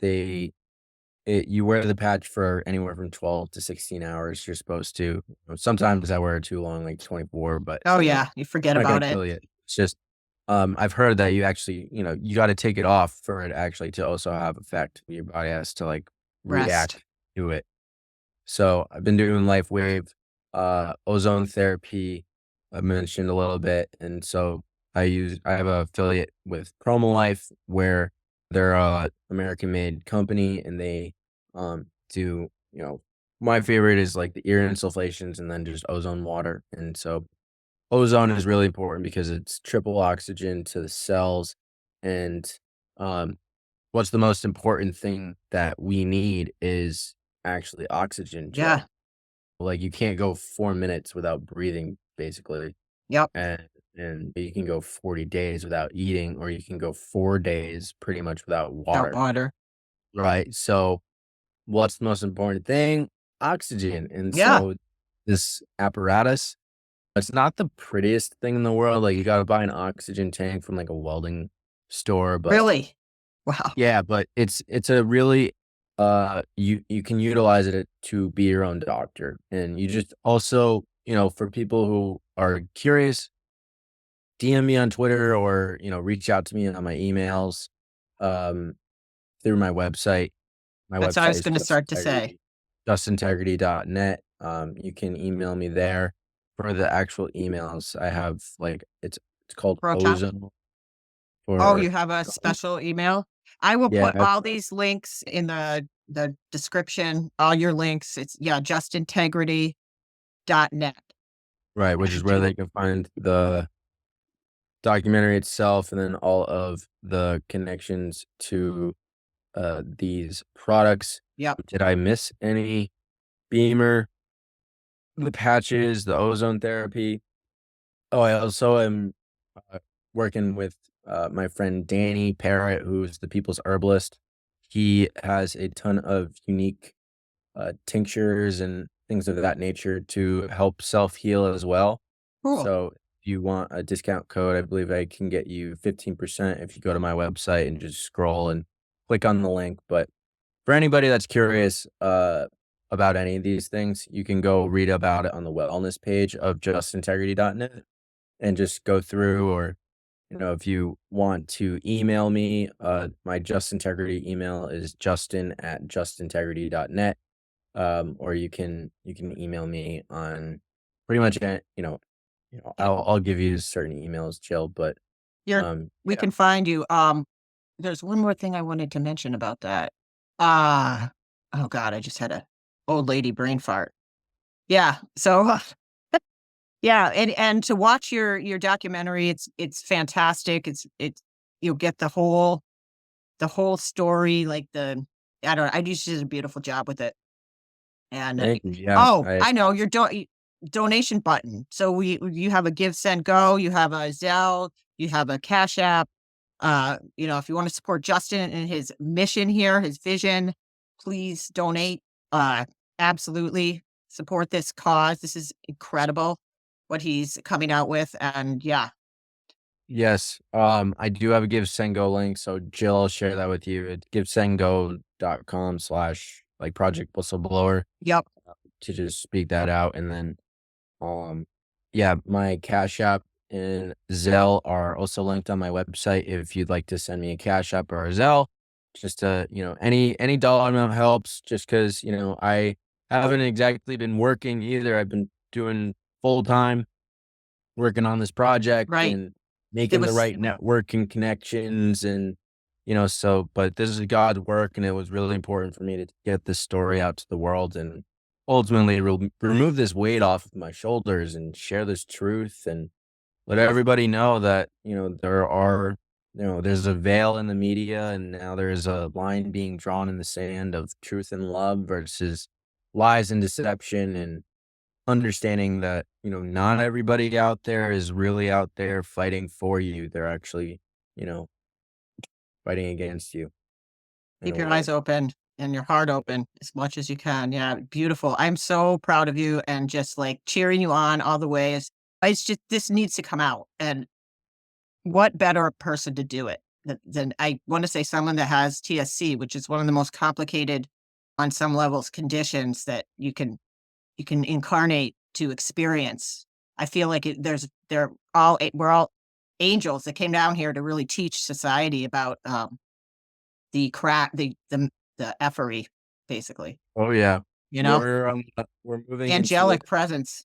you wear the patch for anywhere from 12 to 16 hours, you're supposed to. Sometimes I wear it too long, like 24, but, Oh, yeah. You forget like I about it. kill you. It's just, I've heard that you actually, you gotta take it off for it actually to also have effect. Your body has to, like, Rest. react to it. So I've been doing LifeWave, ozone therapy. I mentioned a little bit, and so I have a affiliate with PromoLife where they're a American-made company, and they do my favorite is like the ear insufflations and then just ozone water, and so ozone is really important because it's triple oxygen to the cells, and um, what's the most important thing that we need is actually oxygen, Yeah. Jill. Like, you can't go 4 minutes without breathing, basically, Yep. and you can go 40 days without eating, or you can go 4 days pretty much without Without water, water. right? So, what's the most important thing? Oxygen, and Yeah. so this apparatus, it's not the prettiest thing in the world, like, you gotta buy an oxygen tank from, like, a welding store, but Really? Wow. yeah, but it's a really, you can utilize it to be your own doctor, and you just also, for people who are curious, DM me on Twitter or, reach out to me on my emails, um, through my website. My That's what I website was is gonna start to say. justintegrity.net. You can email me there. For the actual emails, I have, like, it's called Proton? Ozone Oh, for you have a special email? I will put yeah, all these links in the description, all your links. It's yeah, justintegrity.net. right, which is And where they can find the documentary itself, and then all of the connections to, these products. yep. Did I miss any? Beamer, the patches, the ozone therapy. Oh, I also am, uh, working with, my friend Danny Parrott, who's the people's herbalist. He has a ton of unique, tinctures and things of that nature to help self-heal as well. Cool. So if you want a discount code, I believe I can get you 15% if you go to my website and just scroll and click on the link. But for anybody that's curious, about any of these things, you can go read about it on the wellness page of justintegrity.net and just go through, or, if you want to email me, my Just Integrity email is justin@justintegrity.net. Or you can email me on pretty much, Yeah. I'll give you certain emails, Jill, but, You're we yeah. can find you. There's one more thing I wanted to mention about that. Ah, oh god, I just had a old lady brain fart. Yeah. So, yeah, and to watch your documentary, it's fantastic. It's you'll get the whole story, like I don't know, I just did a beautiful job with it. And, Thank you, yeah, oh, I know, your donation button. So you have a Give, Send, Go, you have a Zelle, you have a Cash App. If you wanna support Justin and his mission here, his vision, please donate. Uh, Absolutely support this cause. This is incredible what he's coming out with, and yeah. yes, I do have a Give Send Go link, so Jill, I'll share that with you. It's givesendgo.com/ like Project Whistleblower, Yep. to just speak that out, and then, yeah, my Cash App and Zelle are also linked on my website if you'd like to send me a Cash App or a Zelle. Just, any dollar amount helps, just 'cause, I haven't exactly been working either. I've been doing full time, working on this project Right. and It making the was right networking connections, and, so but this is God's work, and it was really important for me to get this story out to the world and ultimately remove this weight off of my shoulders and share this truth, and let everybody know that, there's a veil in the media, and now there's a line being drawn in the sand of truth and love versus lies and deception, and understanding that, not everybody out there is really out there fighting for you. They're actually, you know, fighting against you in Keep a your way. eyes open and your heart open as much as you can. Yeah, beautiful. I'm so proud of you and just like cheering you on all the ways. It's just this needs to come out. And what better person to do it than I want to say someone that has TSC, which is one of the most complicated on some levels conditions that you can incarnate to experience. I feel like we're all angels that came down here to really teach society about the crack the effery, basically, Oh yeah. you know? We're moving into Angelic presence.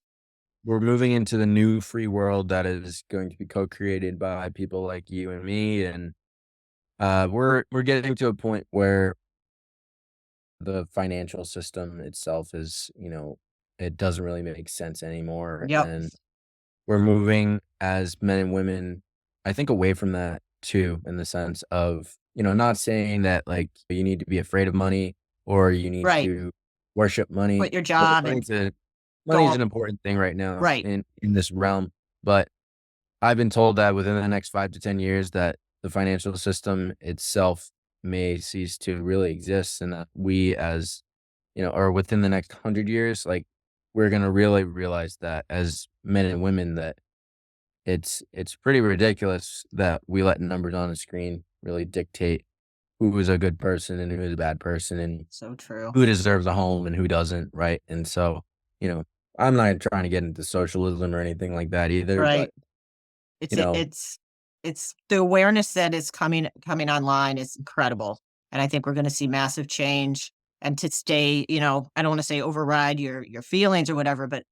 the new free world that is going to be co-created by people like you and me, and we're getting to a point where the financial system itself is, it doesn't really make sense anymore, Yep. and we're moving as men and women, I think, away from that too, in the sense of, not saying that like you need to be afraid of money or you need Right. to worship money. Quit your job and Money is go an important thing right now right. in this realm, but I've been told that within the next 5 to 10 years that the financial system itself may cease to really exist, and that we as, or within the next 100 years, like, we're gonna really realize that as men and women that it's pretty ridiculous that we let numbers on the screen really dictate who is a good person and who is a bad person, and So true. who deserves a home and who doesn't, right? And so, you know, I'm not trying to get into socialism or anything like that either, but, Right. It's you it know it's the awareness that is coming online is incredible, and I think we're gonna see massive change, and to stay, I don't wanna say override your feelings or whatever, but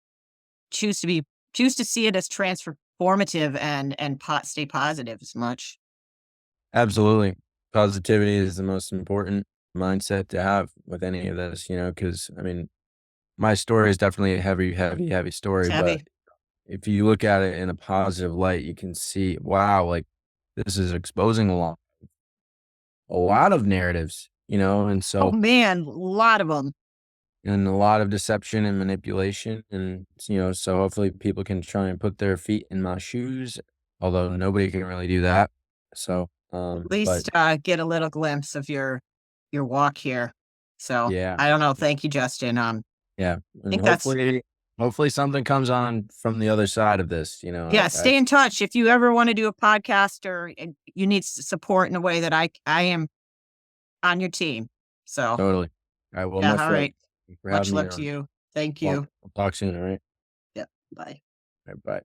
choose to be choose to see it as transformative and stay positive as much. absolutely. Positivity is the most important mindset to have with any of this, because I mean, my story is definitely a heavy, heavy, heavy It's story, but heavy. if you look at it in a positive light, you can see, wow, like, this is exposing a lot of narratives, and Oh, so, man, a lot of them. and a lot of deception and manipulation, and, so hopefully people can try and put their feet in my shoes, although nobody can really do that. So, At but least, get a little glimpse of your walk here. So, yeah, I don't know, thank you, Justin, yeah, I and think that's hopefully something comes on from the other side of this, yeah, I stay in touch. If you ever wanna do a podcast or and you need support in a way that I am on your team. So, totally. Alright, well, yeah, much all love. right. Thanks for Much having me love to on. you. Thank Well, you. we'll talk soon, alright? Yeah. Bye. Alright, bye.